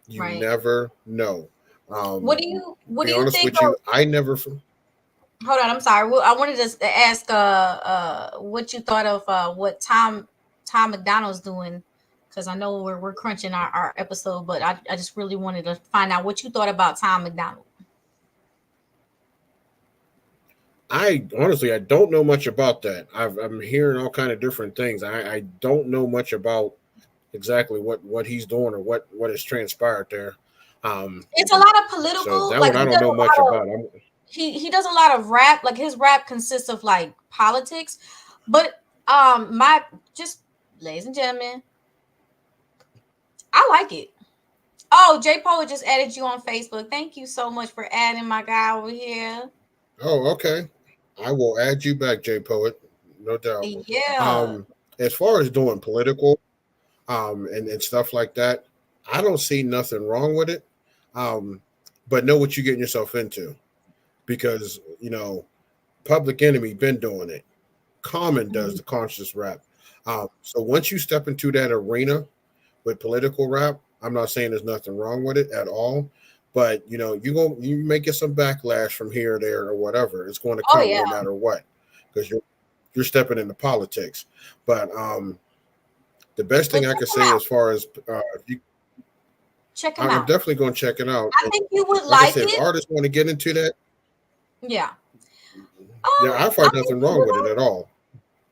You never know. What do you think? I never. Hold on, I'm sorry. Well, I wanted to ask what you thought of what Tom McDonald's doing, because I know we're crunching our episode, but I just really wanted to find out what you thought about Tom McDonald. I don't know much about that. I'm hearing all kind of different things. I don't know much about exactly what he's doing or what has transpired there. It's a lot of political. So that one I don't know much about. He does a lot of rap. Like his rap consists of like politics, but ladies and gentlemen, I like it. Oh, J Poet just added you on Facebook. Thank you so much for adding my guy over here. Oh, okay. I will add you back, J Poet. No doubt. Yeah. As far as doing political, and stuff like that, I don't see nothing wrong with it. But know what you're getting yourself into. Because, Public Enemy been doing it. Common does the conscious rap. So once you step into that arena with political rap, I'm not saying there's nothing wrong with it at all, but you may get some backlash from here or there or whatever. It's going to come no matter what, because you're stepping into politics. But the best thing I can say as far as check it out. I'm definitely going to check it out. I think you would like it. If artists want to get into that. Yeah. I find nothing wrong with it at all.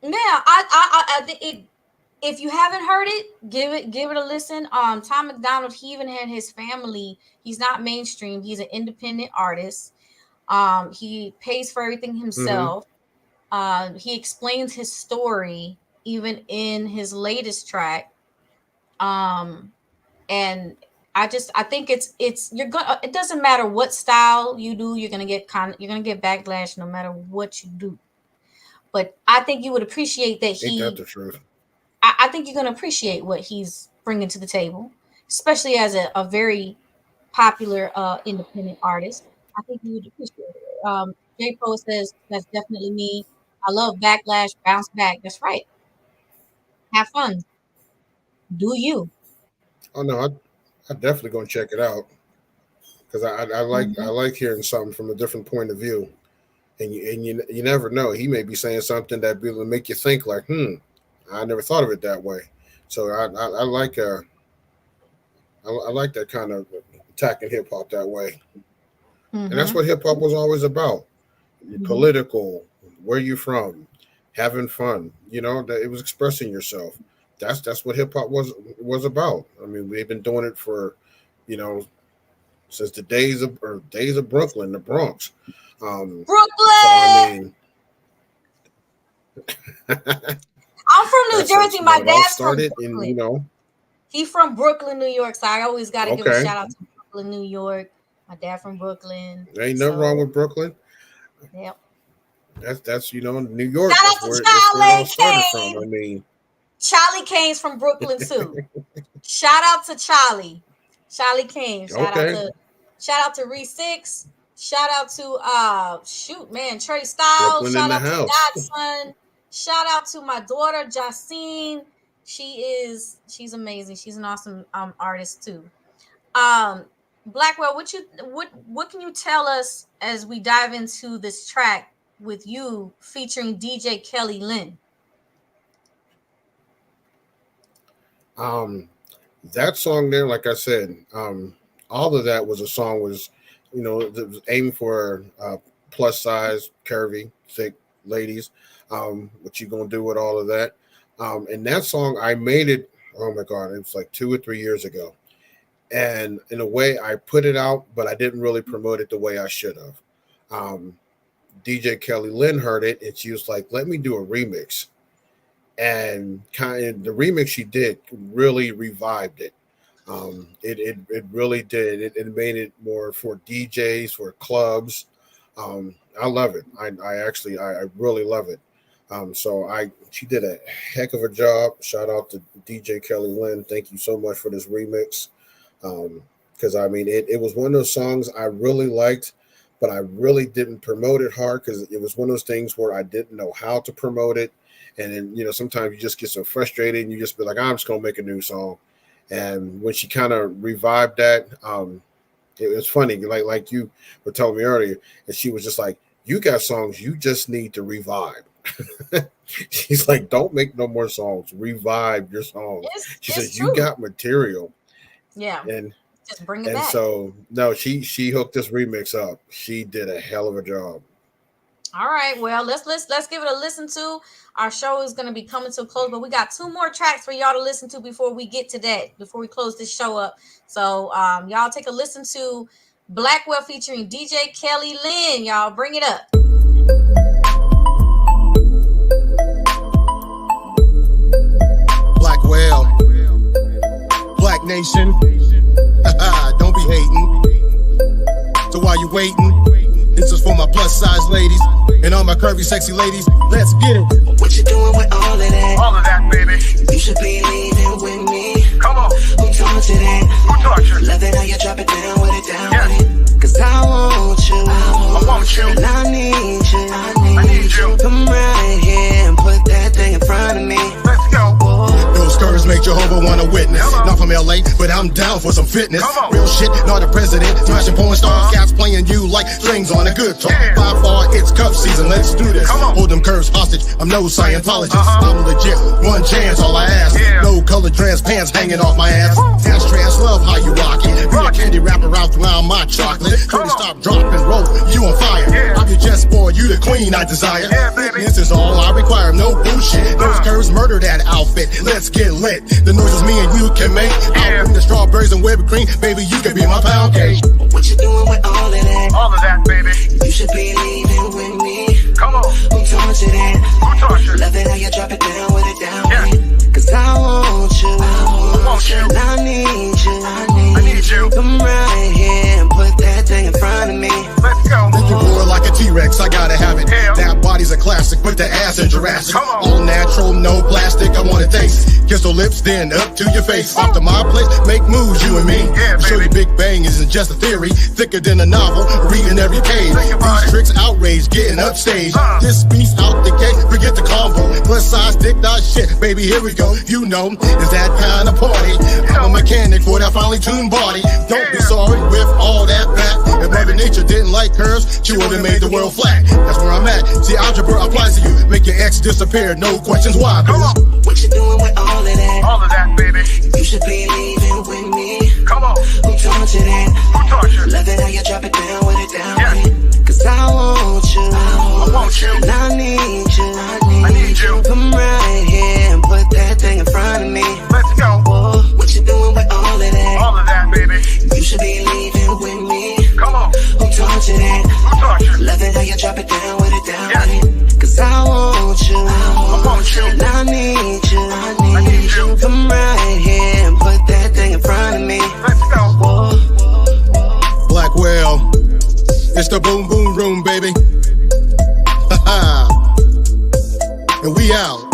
Yeah, I think it. If you haven't heard it, give it a listen. Tom McDonald, he even had his family. He's not mainstream. He's an independent artist. He pays for everything himself. Mm-hmm. He explains his story even in his latest track. And I think it doesn't matter what style you do, you're gonna get backlash no matter what you do. But I think you would appreciate that Ain't that the truth? I think you're gonna appreciate what he's bringing to the table, especially as a very popular independent artist. I think you would appreciate it. J Pro says that's definitely me. I love backlash, bounce back. That's right. Have fun. Do you? Oh no, I definitely gonna check it out because I like hearing something from a different point of view, and you never know. He may be saying something that will make you think like, I never thought of it that way. So I like I like that kind of attacking hip hop that way, and that's what hip hop was always about. Political, where you from, having fun. That it was expressing yourself. That's what hip hop was about. I mean, we've been doing it for, since the days of Brooklyn, the Bronx. Brooklyn. So, I mean, I'm from New Jersey. My dad's from Brooklyn. In, He's from Brooklyn, New York. So I always got to give a shout out to Brooklyn, New York. My dad from Brooklyn. There ain't nothing wrong with Brooklyn. Yep. That's New York. Shout out to Charlie Kane. I mean, Charlie Kane's from Brooklyn too. Shout out to Charlie Kane. Shout out to Reese Six. Shout out to Trey Styles. Brooklyn Shout in out the to house. Godson. Shout out to my daughter Jacine. She's amazing. She's an awesome artist too. Blackwell, what can you tell us as we dive into this track with you featuring DJ Kelly Lynn? That song there, like I said, all of that was that was aimed for plus size, curvy, thick ladies. What you gonna do with all of that? And that song, I made it. Oh my God, it was like 2 or 3 years ago. And in a way, I put it out, but I didn't really promote it the way I should have. DJ Kelly Lynn heard it, and she was like, "Let me do a remix." And kind of the remix she did really revived it. It really did. It made it more for DJs, for clubs. I love it. I really love it. She did a heck of a job. Shout out to DJ Kelly Lynn. Thank you so much for this remix. Because I mean, it was one of those songs I really liked, but I really didn't promote it hard because it was one of those things where I didn't know how to promote it. And then, sometimes you just get so frustrated and you just be like, I'm just going to make a new song. And when she kind of revived that, it was funny. Like you were telling me earlier, and she was just like, you got songs you just need to revive. She's like, don't make no more songs. Revive your songs. She says, you got material. Yeah. And just bring it back. So, no, she hooked this remix up. She did a hell of a job. All right, well, let's give it a listen to. Our show is going to be coming to a close, but we got 2 more tracks for y'all to listen to before we get to that, before we close this show up. So y'all take a listen to Blackwell featuring DJ Kelly Lynn. Y'all bring it up. Blackwell, Black Nation. Don't be hating. So while you waiting, this is for my plus size ladies and all my curvy sexy ladies. Let's get it. What you doing with all of that? All of that, baby. You should be leaving with me. Come on. Who taught you that? Who taught you? Love it how you drop it down with it, down with it. Cause I want you. I want you. And I need you. I need you. Come right here and put that thing in front of me. Let's go. Those curves make Jehovah wanna witness. Not from LA, but I'm down for some fitness. Real shit, not a president. Smashing porn stars, cats playing you like strings on a guitar. By far, it's cup season, let's do this. Hold them curves hostage, I'm no Scientologist. I'm legit, one chance, all I ask. No colored trans pants hanging off my ass. Ass trans, love how you rock it. Be a candy wrapper out around my chocolate. Couldn't stop, drop, and roll, you on fire. I'm your chess boy, you the queen I desire. This is all I require, no bullshit. Those curves murder that outfit, let's get lit. The noises me and you can make. I'll bring the strawberries and whipped cream. Baby, you can be my pound cake. What you doing with all of that? All of that, baby. You should be leaving with me. Come on. Who taught you that? Who taught you? Love it how you drop it down with it, down with it. Cause I want you. I want you. And I need you. I need you. Come right here and put that thing in front of me. Let's go. Make you roar like a T-Rex, I gotta have it. That body's a classic, put the ass in Jurassic. Come on. All natural, no plastic, I wanna taste. Kiss her lips, then up to your face. Off to my place, make moves, you and me. Show you Big Bang isn't just a theory. Thicker than a novel, reading every page. These tricks outrage, getting upstage. This piece out the gate, forget the convo. Plus size, dick, not shit. Baby, here we go. You know, it's that kind of party. I'm a mechanic for that finely tuned body. Don't be sorry with all that back. If Mother Nature didn't like curves, she would've made the world flat. That's where I'm at. See, algebra applies to you. Make your ex disappear, no questions why. Come on. What you doing with all of that? All of that, baby. You should be leaving with me. Come on. Who taught you that? Who taught you? Love it how you drop it down with it down. Yeah. Cause I want you. I want you. And I need you. I need you. Come right here and put that thing in front of me. Let's go. Whoa, what you doing with all of that? All of that, baby. You should be leaving with me. Come on. Who taught you that? Who taught you? Love it how you drop it down with it down. Yeah. Cause I want you. I want you. And I need you. I need you. Come right here and put that thing in front of me. Let's go. Whoa. Blackwell, it's the boom boom room, baby. Ha and we out.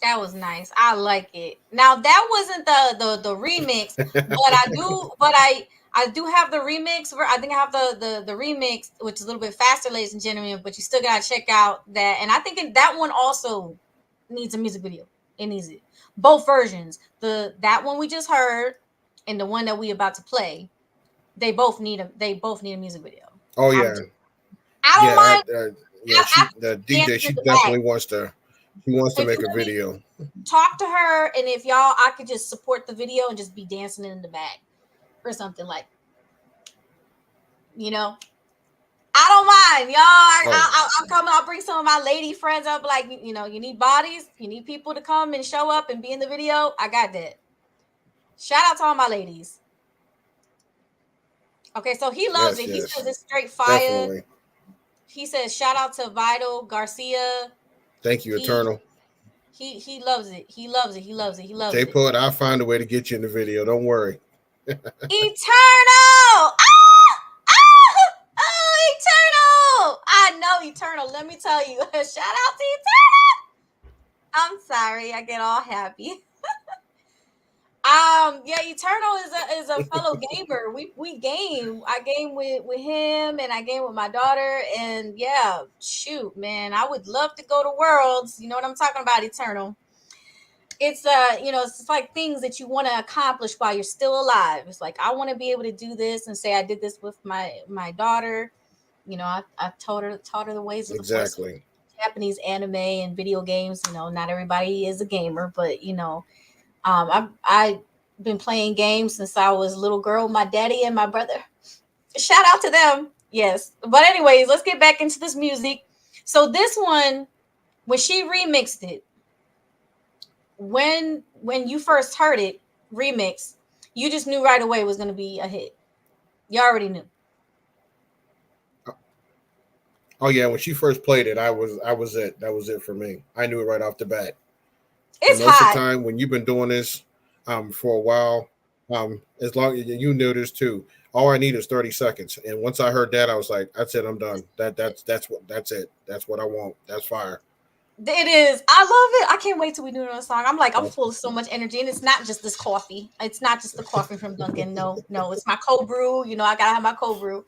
That was nice. I like it. Now that wasn't the remix, but I do have the remix. I think I have the remix, which is a little bit faster, ladies and gentlemen. But you still gotta check out that, and I think that one also needs a music video. It needs it. Both versions. That one we just heard and the one that we about to play. They both need a music video. Oh yeah. I don't mind. The DJ, she definitely wants to. He wants to make a video. Talk to her, and if I could just support the video and just be dancing in the back or something like, I don't mind, y'all. I'll come. I'll bring some of my lady friends up. Like, you need bodies. You need people to come and show up and be in the video. I got that. Shout out to all my ladies. Okay, so he loves it. He says it's straight fire. Definitely. He says shout out to Vital Garcia. Thank you, Eternal. He loves it. He loves it. He loves it. He loves it. J-Put, I'll find a way to get you in the video. Don't worry. Eternal! Eternal! I know Eternal. Let me tell you. Shout out to Eternal. I'm sorry. I get all happy. Eternal is a fellow gamer. We game. I game with him, and I game with my daughter. And yeah, shoot, man, I would love to go to Worlds. You know what I'm talking about, Eternal. It's it's like things that you want to accomplish while you're still alive. It's like I want to be able to do this and say I did this with my daughter. I taught her the ways of the Japanese anime and video games. Not everybody is a gamer, but I've been playing games since I was a little girl. My daddy and my brother. Shout out to them. Yes. But anyways, let's get back into this music. So this one, when she remixed it, when you first heard it remix, you just knew right away it was going to be a hit. You already knew. Oh yeah, when she first played it, I was it. That was it for me. I knew it right off the bat. It's most hot. of the time when you've been doing this for a while, as long as you know this too, all I need is 30 seconds. And once I heard that, I was like, that's it, I'm done. That's it. That's what I want. That's fire. It is. I love it. I can't wait till we do another song. I'm full of so much energy, and it's not just this coffee. It's not just the coffee from Dunkin'. No, it's my cold brew. I gotta have my cold brew.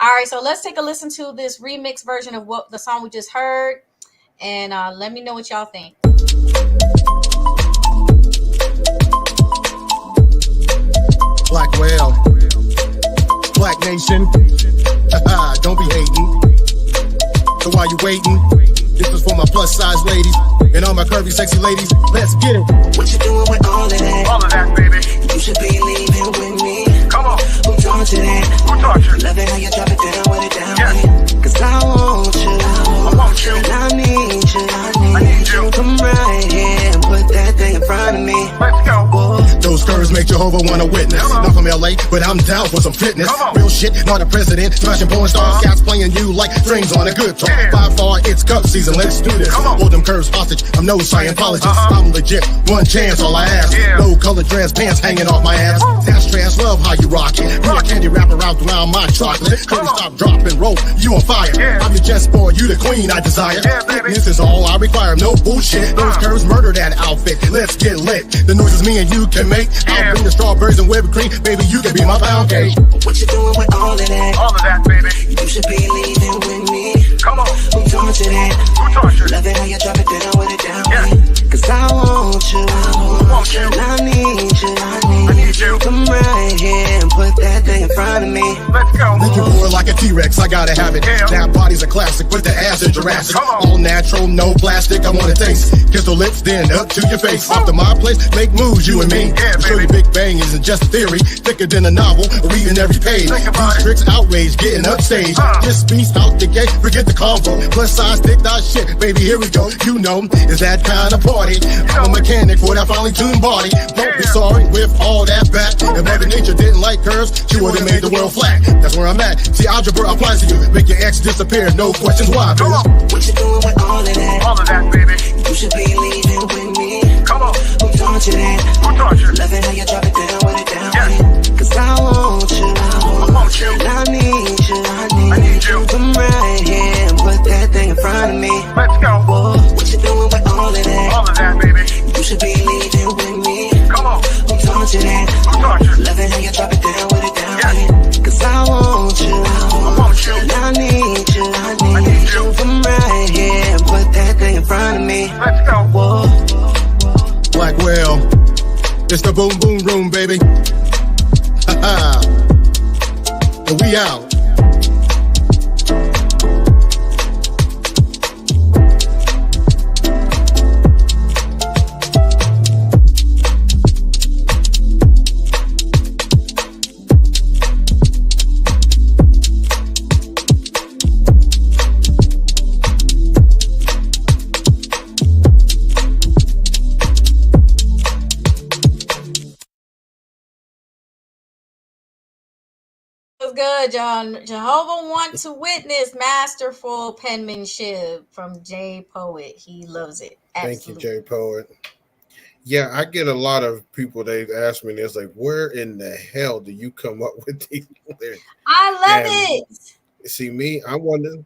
All right, so let's take a listen to this remix version of what the song we just heard, and let me know what y'all think. Blackwell, Black Nation, don't be hating. So while you waiting, this is for my plus size ladies and all my curvy sexy ladies. Let's get it. What you doing with all of that? All of that, baby. You should be leaving with me. Come on. Who taught you that? Who taught you? Love it how you drop it down, with it down. Yeah. Cause I want you. I want you. And I need you. I need you. Come right here and put that thing in front of me. Let's go. Whoa. Those curves make Jehovah wanna witness. Not from LA, but I'm down for some fitness. Real shit, not a president. Smashing porn stars, cats playing you like strings on a guitar. By far, it's cup season. Let's do this. Hold them curves hostage. I'm no Scientologist. I'm legit. One chance, all I ask. No colored dress pants hanging off my ass. That's trans. Love how you rock it. Real candy wrapper wrapped around my chocolate. Couldn't stop, drop, and roll. You on fire. I'm your just boy. You the queen I desire. Fitness is all I require. No bullshit. Those curves murder that outfit. Let's get lit. The noises me and you can make. I'll bring the strawberries and whipped cream. Baby, you can be my pound cake. What you doing with all of that? All of that, baby. You should be leaving with me. Come on. Who taught you that? Who taught you? Love it how you drop it down with it down. Cause I want you. And I need you. I need you. Come right here and put that thing in front of me. Let's go. Make you roar like a T-Rex, I gotta have it. That body's a classic, put the ass in Jurassic. All natural, no plastic, I wanna taste. Kiss the lips, then up to your face. Off to my place, make moves, you and me. Show you Big Bang isn't just theory. Thicker than a novel, reading every page. These tricks outrage, getting upstage. This beast out the gate, forget the convo. Plus size, thick dot shit, baby, here we go. You know, it's that kind of party. I'm a mechanic for that finely tuned body. Don't be sorry with all that back. If Mother Nature didn't like curves, she would've made the world flat. That's where I'm at. See, algebra applies to you. Make your ex disappear, no questions why. Come on. What you doing with all of that? All of that, baby. You should be leaving with me. Come on. Who taught you that? Who taught you? Love it how you drop it down with it down. Cause I want you. I want you. And I need you. I need you. Come right here and put that thing in front of me. Let's go. Whoa, what you doing with all of that? All of that, baby. You should be leaving with me. Come on. Who taught you that? Who taught you? Love it how you drop it down with it down. Cause I want you. I want you. And I need you. I need you. Come right here and put that thing in front of me. Let's go. Whoa. Blackwell, it's the boom boom room, baby. And we out. Good, John. Jehovah Want to Witness, masterful penmanship from J Poet. He loves it. Absolutely. Thank you, J Poet. Yeah, I get a lot of people. They've asked me this, like, where in the hell do you come up with these lyrics? I love it. See, me, I wonder.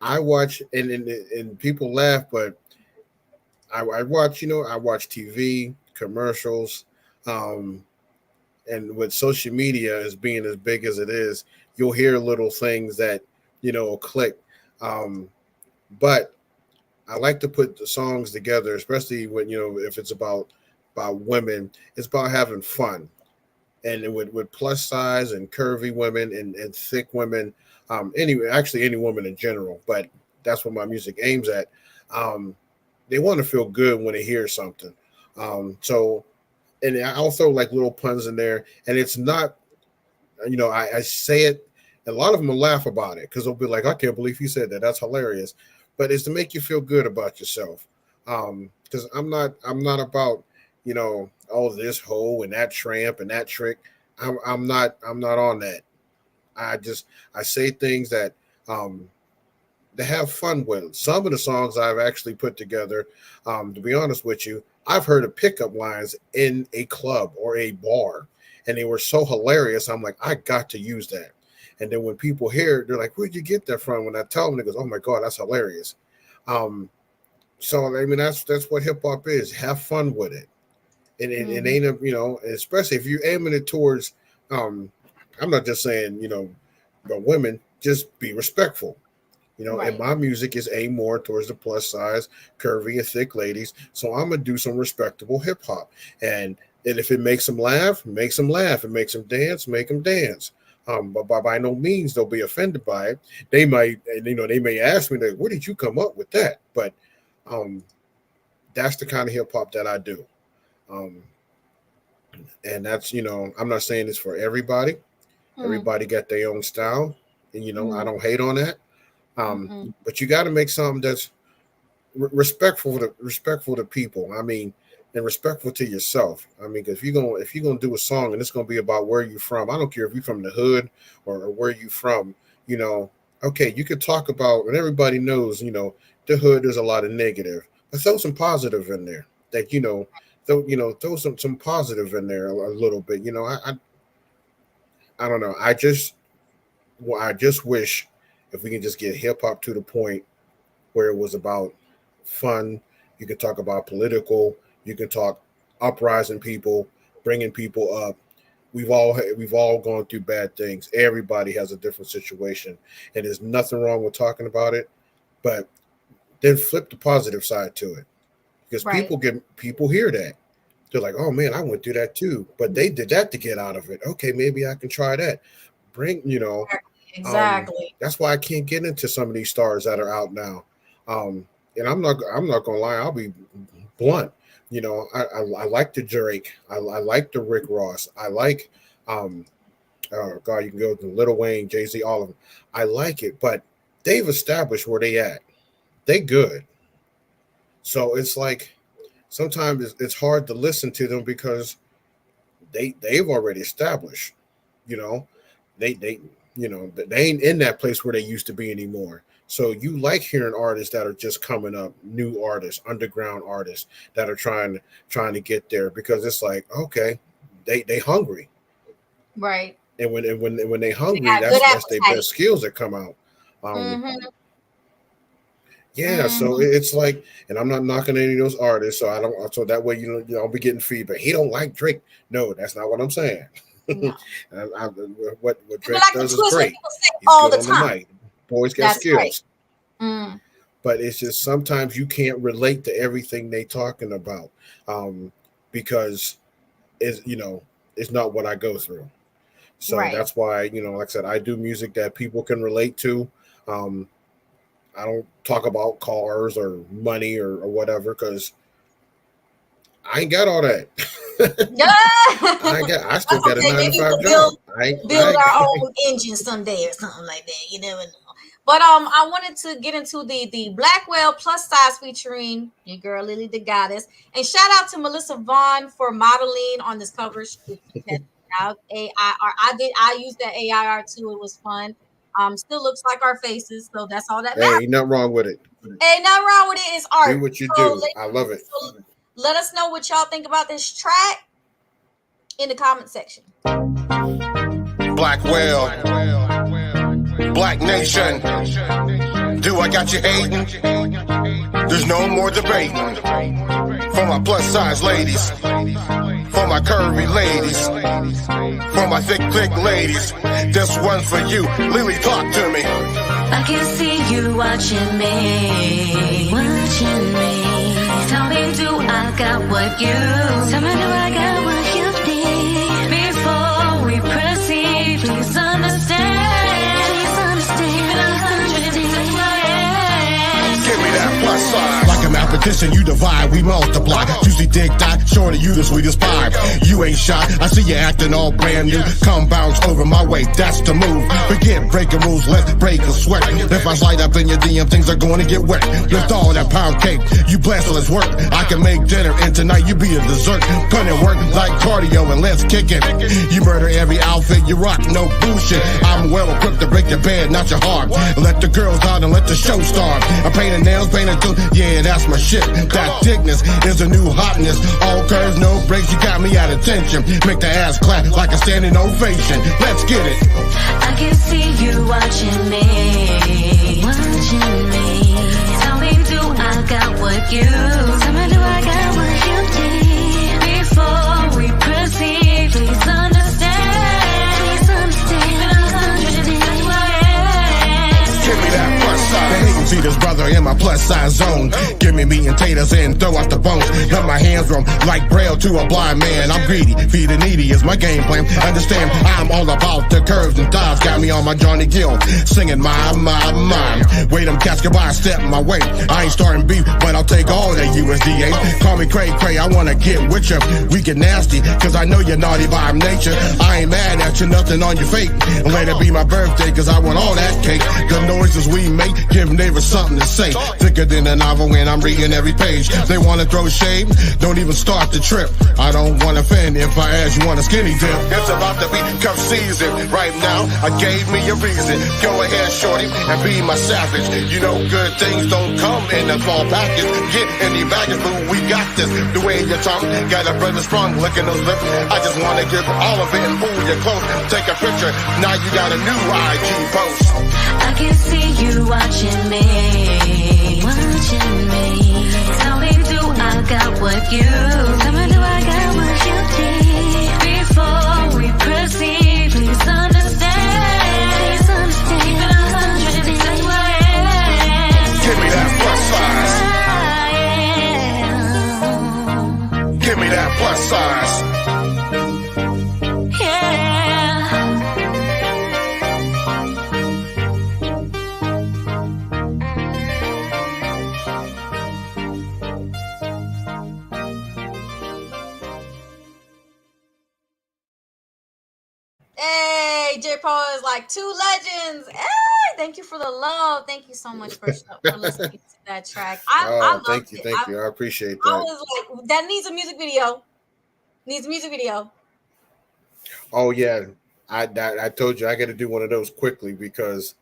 I watch, and people laugh, but I watch. I watch TV commercials. And with social media as being as big as it is, you'll hear little things that, will click. But I like to put the songs together, especially when, if it's about women, it's about having fun. And with plus size and curvy women and thick women, any woman in general, but that's what my music aims at. They want to feel good when they hear something. And I'll throw like little puns in there, and it's not, I say it, and a lot of them will laugh about it because they'll be like, I can't believe you said that. That's hilarious. But it's to make you feel good about yourself. Because I'm not about, this hoe and that tramp and that trick. I'm not on that. I say things that to have fun with. Some of the songs I've actually put together, to be honest with you, I've heard of pickup lines in a club or a bar, and they were so hilarious. I'm like, I got to use that. And then when people hear it, they're like, where'd you get that from? When I tell them, they goes, oh my God, that's hilarious. So, I mean, that's what hip hop is. Have fun with it. And it ain't, especially if you're aiming it towards, I'm not just saying, but women, just be respectful. Right. And my music is aimed more towards the plus size, curvy, and thick ladies. So I'm gonna do some respectable hip hop, and if it makes them laugh, makes them laugh. It makes them dance, make them dance. But by no means they'll be offended by it. They might, they may ask me, like, "Where did you come up with that?" But that's the kind of hip hop that I do. And that's, I'm not saying this for everybody. Everybody got their own style, and I don't hate on that. But you got to make something that's respectful to people. I mean, and respectful to yourself. I mean, if you're gonna do a song and it's gonna be about where you're from, I don't care if you're from the hood or where you from. You know, okay, you could talk about, and everybody knows, you know, the hood. There's a lot of negative, but throw some positive in there. That throw some positive in there a little bit. You know, I don't know. I just wish if we can just get hip hop to the point where it was about fun. You can talk about political. You can talk uprising people, bringing people up. We've all gone through bad things. Everybody has a different situation, and there's nothing wrong with talking about it. But then flip the positive side to it, because people hear that. They're like, "Oh man, I went through that too." But they did that to get out of it. Okay, maybe I can try that. Exactly. That's why I can't get into some of these stars that are out now. And I'm not gonna lie. I'll be blunt. You know, I like the Drake. I like the Rick Ross. I like, you can go to Lil Wayne, Jay-Z, all of them. I like it, but they've established where they at. They good. So it's like sometimes it's hard to listen to them because they've already established. You know, they ain't in that place where they used to be anymore. So you like hearing artists that are just coming up, new artists, underground artists that are trying to get there, because it's like, okay, they hungry, right? And when they hungry, that's their best skills that come out. Yeah, so it's like, and I'm not knocking any of those artists, so that way you don't be getting feedback. He don't like Drake. No, that's not what I'm saying. No. What Drake does is great. He's all good the on time. the mic. Boys got skills. Right. But it's just sometimes you can't relate to everything they talking about, because it's not what I go through. So that's why, like I said, I do music that people can relate to. I don't talk about cars or money or whatever, because I ain't got all that. I still got a 9-to-5 job. Build our own engine someday or something like that. You never know. But I wanted to get into the Blackwell plus size featuring your girl Lily the Goddess, and shout out to Melissa Vaughn for modeling on this cover. I used that AIR too. It was fun. Still looks like our faces, so that's all that matters. Ain't nothing wrong with it. Ain't nothing wrong with it. It's art. Do what you do. I love it. So let us know what y'all think about this track in the comment section. Blackwell, Black Nation. Do I got you hating? There's no more debating. For my plus size ladies, for my curvy ladies, for my thick ladies, this one's for you. Lily, talk to me. I can see you watching me. Tell me, do I got what you? Tell me, do I got what you need? Before we proceed, please understand. Give me that plus size. Like a mathematician, you divide, we multiply. Juicy dick dot, shorty, you the sweetest pie. You ain't shy, I see you acting all brand new. Come bounce over my way, that's the move. Forget breaking rules, let's break a sweat. If I slide up in your DM, things are going to get wet. Lift all that pound cake, you blast, let's work. I can make dinner, and tonight you be a dessert. Put in work like cardio, and let's kick it. You murder every outfit you rock, no bullshit. I'm well equipped to break your bed, not your heart. Let the girls out and let the show start. I painted nails, painted too, yeah, that's my shit. That thickness is a new hotness. All curves, no breaks, you got me at attention. Make the ass clap like a standing ovation. Let's get it. I can see you watching me. Tell me, do I got what you? Tell me, do I got what you need? Before we proceed, please understand. Give me that plus size. The hating see this brother in my plus size zone. Give me meat and taters and throw out the bones. Let my hands roam like braille to a blind man. I'm greedy, feed the needy is my game plan. Understand, I'm all about the curves and dives. Got me on my Johnny Gill, singing my. Wait, them cats can buy a step my way. I ain't starting beef, but I'll take all that USDA. Call me Cray, I wanna get with you. We get nasty, cause I know you're naughty by nature. I ain't mad at you, nothing on your fake. Let it be my birthday, cause I want all that cake. The noises we make, give neighbors some. something to say. Thicker than a novel when I'm reading every page. They wanna throw shade, don't even start the trip. I don't wanna offend if I ask you want a skinny dip. It's about to be cuff season. Right now, I gave me a reason. Go ahead, shorty, and be my savage. You know good things don't come in a small package. Get any bag of food, we got this. The way your tongue got a brother sprung, licking those lips. I just wanna give all of it and pull you close. Take a picture, now you got a new IG post. I can see you watching me. Tell me, do I got what you? Tell me, do I got what you need? Before we proceed, please understand. Keep it 100 exact way. Give me that plus size. Give me that plus size. Hey, J. Paul is like two legends. Hey, thank you for the love. Thank you so much for listening to that track. I loved thank you, it. thank you. I appreciate that. I was like, that needs a music video. Needs a music video. Oh yeah, I told you I got to do one of those quickly because,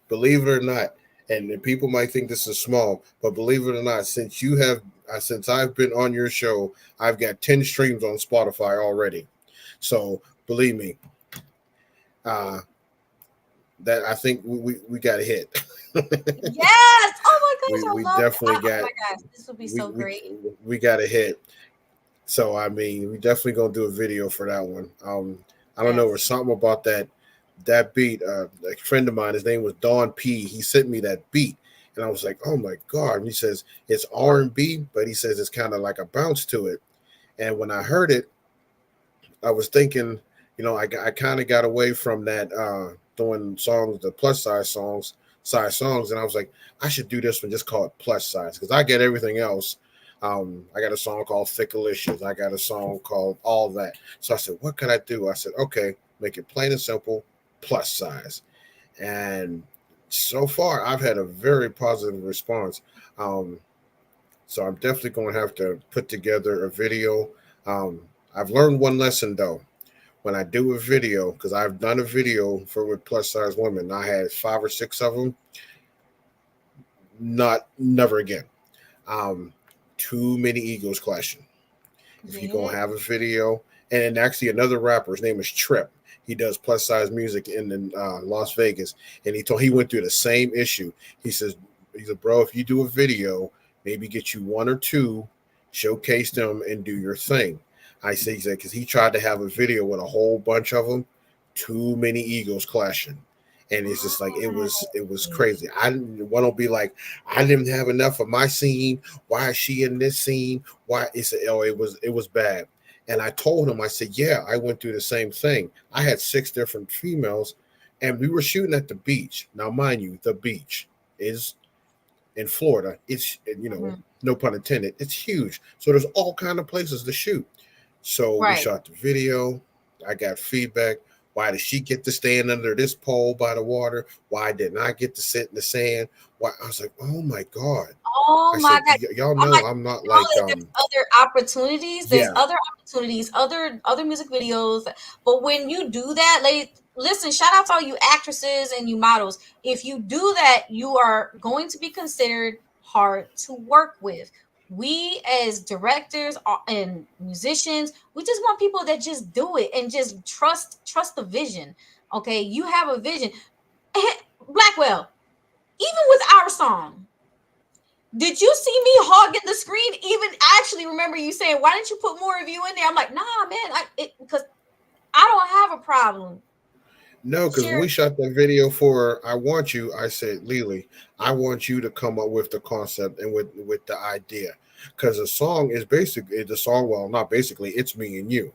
believe it or not, and people might think this is small, but believe it or not, since I've been on your show, I've got 10 streams on Spotify already. So believe me, that I think we got a hit. Yes. Oh my gosh, we I love definitely it. got. Oh my gosh, this would be so great. We got a hit. So I mean, we definitely gonna do a video for that one. I don't know, there's something about that beat. A friend of mine, his name was Don P. He sent me that beat, and I was like, oh my god. And he says it's R&B, but he says it's kind of like a bounce to it. And when I heard it, I was thinking, you know, I kind of got away from that doing songs, the plus size songs, and I was like, I should do this one just call it plus size because I get everything else. I got a song called Thickalicious. I got a song called All That. So I said, what could I do? I said, okay, make it plain and simple, plus size. And so far, I've had a very positive response. So I'm definitely going to have to put together a video. I've learned one lesson, though. When I do a video, because I've done a video with plus size women, I had 5 or 6 of them. Never again. Too many egos clashing. If you're gonna have a video, and actually another rapper, his name is Trip. He does plus size music in Las Vegas, and he went through the same issue. He said, bro, if you do a video, maybe get you 1 or 2, showcase them, and do your thing. He said, because he tried to have a video with a whole bunch of them, too many egos clashing. And it's just like, it was crazy. I didn't want to be like, I didn't have enough of my scene. Why is she in this scene? Why? He said, oh, it was bad. And I told him, I said, yeah, I went through the same thing. I had 6 different females, and we were shooting at the beach. Now, mind you, the beach is in Florida. It's, no pun intended, it's huge. So there's all kind of places to shoot. So we shot the video. I got feedback. Why did she get to stand under this pole by the water? Why didn't I get to sit in the sand? Why? I was like, oh my God. Oh my God. Y'all know I'm not like there's other opportunities. There's other opportunities, other music videos. But when you do that, listen, shout out to all you actresses and you models. If you do that, you are going to be considered hard to work with. We as directors and musicians, we just want people that just do it and just trust the vision. Okay, you have a vision. Blackwell, even with our song, did you see me hogging the screen? I actually remember you saying, why didn't you put more of you in there? I'm like, nah, man, because I don't have a problem. No, because when we shot that video for I Want You, I said, Lily, I want you to come up with the concept and with the idea. Because the song is not basically, it's me and you.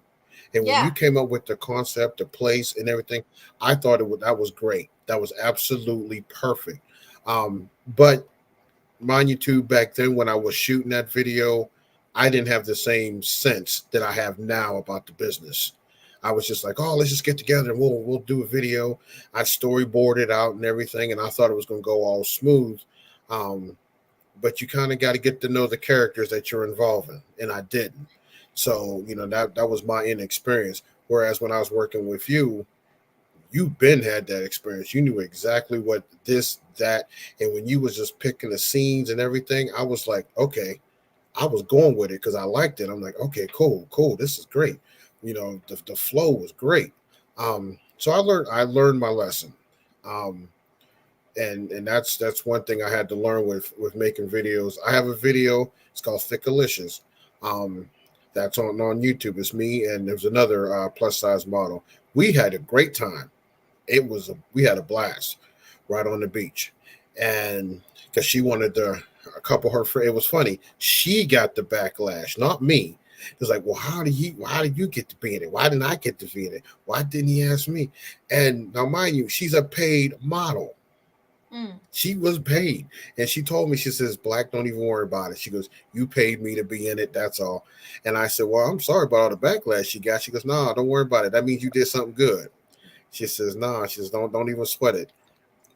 And when you came up with the concept, the place and everything, I thought that was great. That was absolutely perfect. But mind you too, back then when I was shooting that video, I didn't have the same sense that I have now about the business. I was just like, oh, let's just get together and we'll do a video. I storyboarded out and everything, and I thought it was going to go all smooth. But you kind of got to get to know the characters that you're involved in, and I didn't. So, that was my inexperience. Whereas when I was working with you, you've been had that experience. You knew exactly what this, that, and when you was just picking the scenes and everything, I was like, okay, I was going with it because I liked it. I'm like, okay, cool. This is great. The flow was great. So I learned my lesson. And that's one thing I had to learn with making videos. I have a video. It's called Thickalicious. That's on YouTube. It's me and there's another plus size model. We had a great time. We had a blast right on the beach, and because she wanted a couple of her friends. It was funny. She got the backlash, not me. It was like, well, how do you get to be in it? Why didn't I get to be in it? Why didn't he ask me? And now, mind you, she's a paid model. She was paid. And she told me, she says, Black, don't even worry about it. She goes, you paid me to be in it. That's all. And I said, well, I'm sorry about all the backlash she got. She goes, no, don't worry about it. That means you did something good. She says, no, she says, don't even sweat it.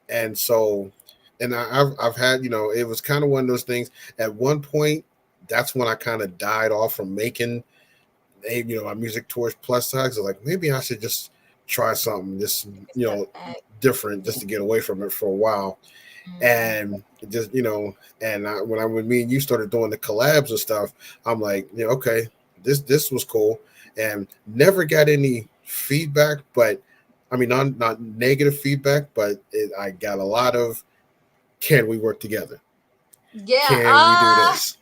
And so, and I've had, it was kind of one of those things. At one point, that's when I kind of died off from making, my music towards plus size. So like, maybe I should just try something just, different, just to get away from it for a while. And just, and when me and you started doing the collabs and stuff, I'm like, okay, this was cool, and never got any feedback, but I mean, not negative feedback, but I got a lot of, can we work together? Yeah. Can we do this?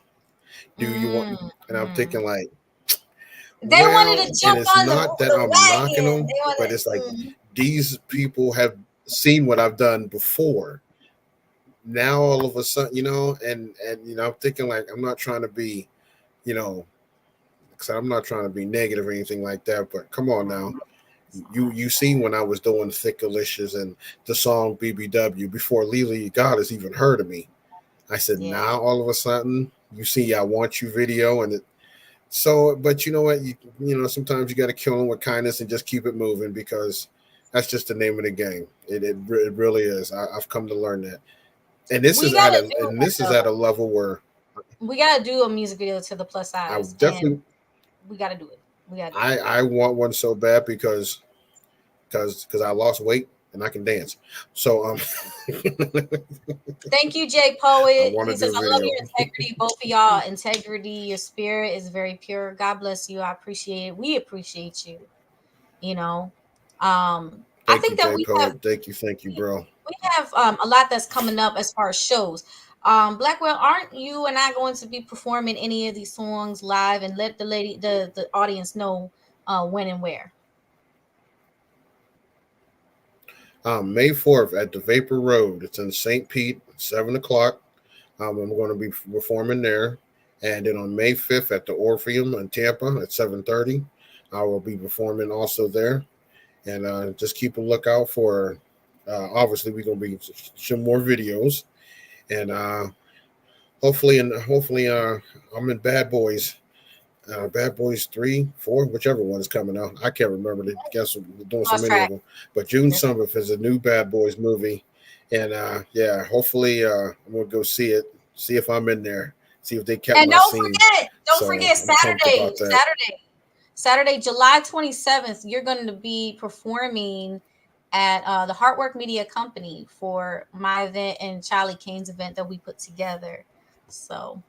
Do you want? And I'm thinking like, they wanted to jump it's on not the that I'm knocking them, but it's like these people have seen what I've done before. Now all of a sudden, and I'm thinking like, I'm not trying to be, because I'm not trying to be negative or anything like that. But come on now, you seen when I was doing Thickalicious and the song BBW before Lily God has even heard of me. I said, now all of a sudden you see I Want You video, and so, but you know what, sometimes you got to kill them with kindness and just keep it moving, because that's just the name of the game. It really is. I've come to learn that. And this is at a level where we gotta do a music video to the plus size. We gotta do it. I want one so bad because I lost weight and I can dance. So thank you, Jay Poet. He says, I love your integrity, both of y'all. Integrity, your spirit is very pure. God bless you. I appreciate it. We appreciate you. I think that we have. Thank you, bro. We have a lot that's coming up as far as shows. Blackwell, aren't you and I going to be performing any of these songs live, and let the audience know when and where? May 4th at the Vapor Road. It's in St. Pete, 7:00. I'm going to be performing there. And then on May 5th at the Orpheum in Tampa at 7:30, I will be performing also there. And just keep a lookout for, obviously we're going to be some more videos. And hopefully I'm in Bad Boys 3, 4, whichever one is coming out. I can't remember. I guess we're doing so many of them. But June 7th is a new Bad Boys movie. And hopefully I'm going to go see it, see if I'm in there, see if they kept my scene. Don't forget Saturday, July 27th, you're going to be performing at the Heartwork Media Company for my event and Charlie Kane's event that we put together. So,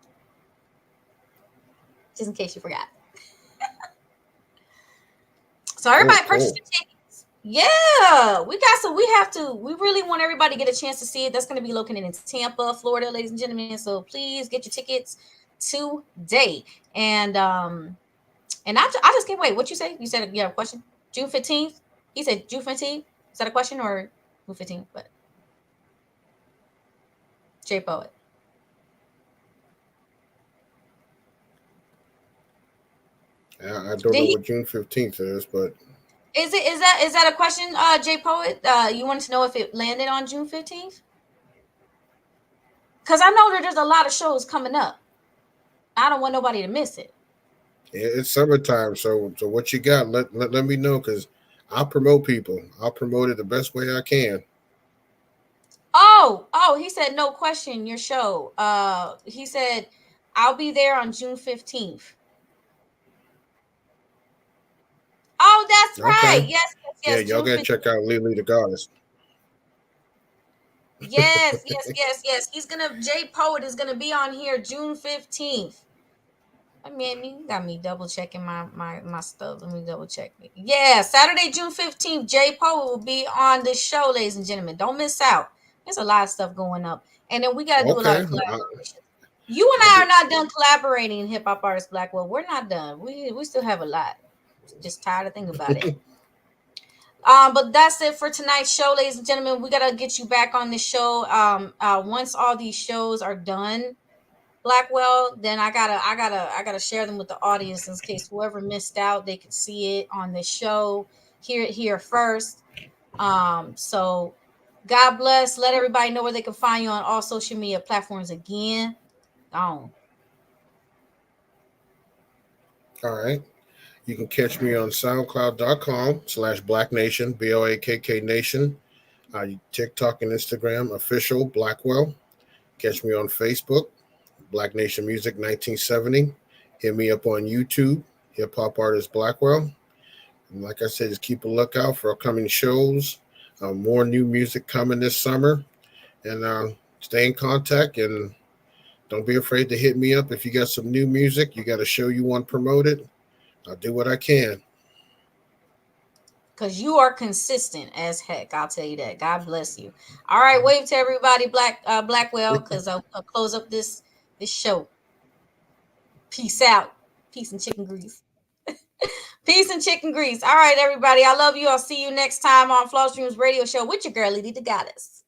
just in case you forgot. So everybody purchase your tickets. Yeah, we really want everybody to get a chance to see it. That's going to be located in Tampa, Florida, ladies and gentlemen. So please get your tickets today. And I just can't wait. What you say? You said you have a question? June 15th? He said June 15th? Is that a question or June 15th? But J Poet. I don't know what June 15th is, but is that a question, J Poet? You wanted to know if it landed on June 15th? Because I know that there's a lot of shows coming up. I don't want nobody to miss it. It's summertime, so what you got? Let me know, because I'll promote people. I'll promote it the best way I can. Oh, he said no question, your show. He said I'll be there on June 15th. Oh, that's right. Okay. Yeah, Yes, y'all June gotta 15th. check out Lily the Goddess. Yes. Jay Poet is gonna be on here June 15th. I mean, you got me double checking my stuff. Let me double check it. Yeah, Saturday, June 15th, Jay Poet will be on this show, ladies and gentlemen. Don't miss out. There's a lot of stuff going up. And then we got to do a lot Okay. of collaborations. You and I are not done collaborating in Hip Hop Artist Blackwell. We're not done. We still have a lot. Just tired of thinking about it. But that's it for tonight's show, ladies and gentlemen. We gotta get you back on the show. Once all these shows are done, Blackwell, then I gotta share them with the audience in case whoever missed out, they could see it on the show, hear it here first. So God bless. Let everybody know where they can find you on all social media platforms again. All right. You can catch me on SoundCloud.com/Black Nation, BLAKK Nation. TikTok and Instagram, official Blackwell. Catch me on Facebook, Black Nation Music 1970. Hit me up on YouTube, Hip Hop Artist Blackwell. And like I said, just keep a lookout for upcoming shows. More new music coming this summer. And stay in contact, and don't be afraid to hit me up if you got some new music, you got a show you want promoted. I'll do what I can. Because you are consistent as heck. I'll tell you that. God bless you. All right, wave to everybody, Blackwell, because I'll close up this show. Peace out. Peace and chicken grease. Peace and chicken grease. All right, everybody. I love you. I'll see you next time on FlawlessDreams Radio Show with your girl, Lady the Goddess.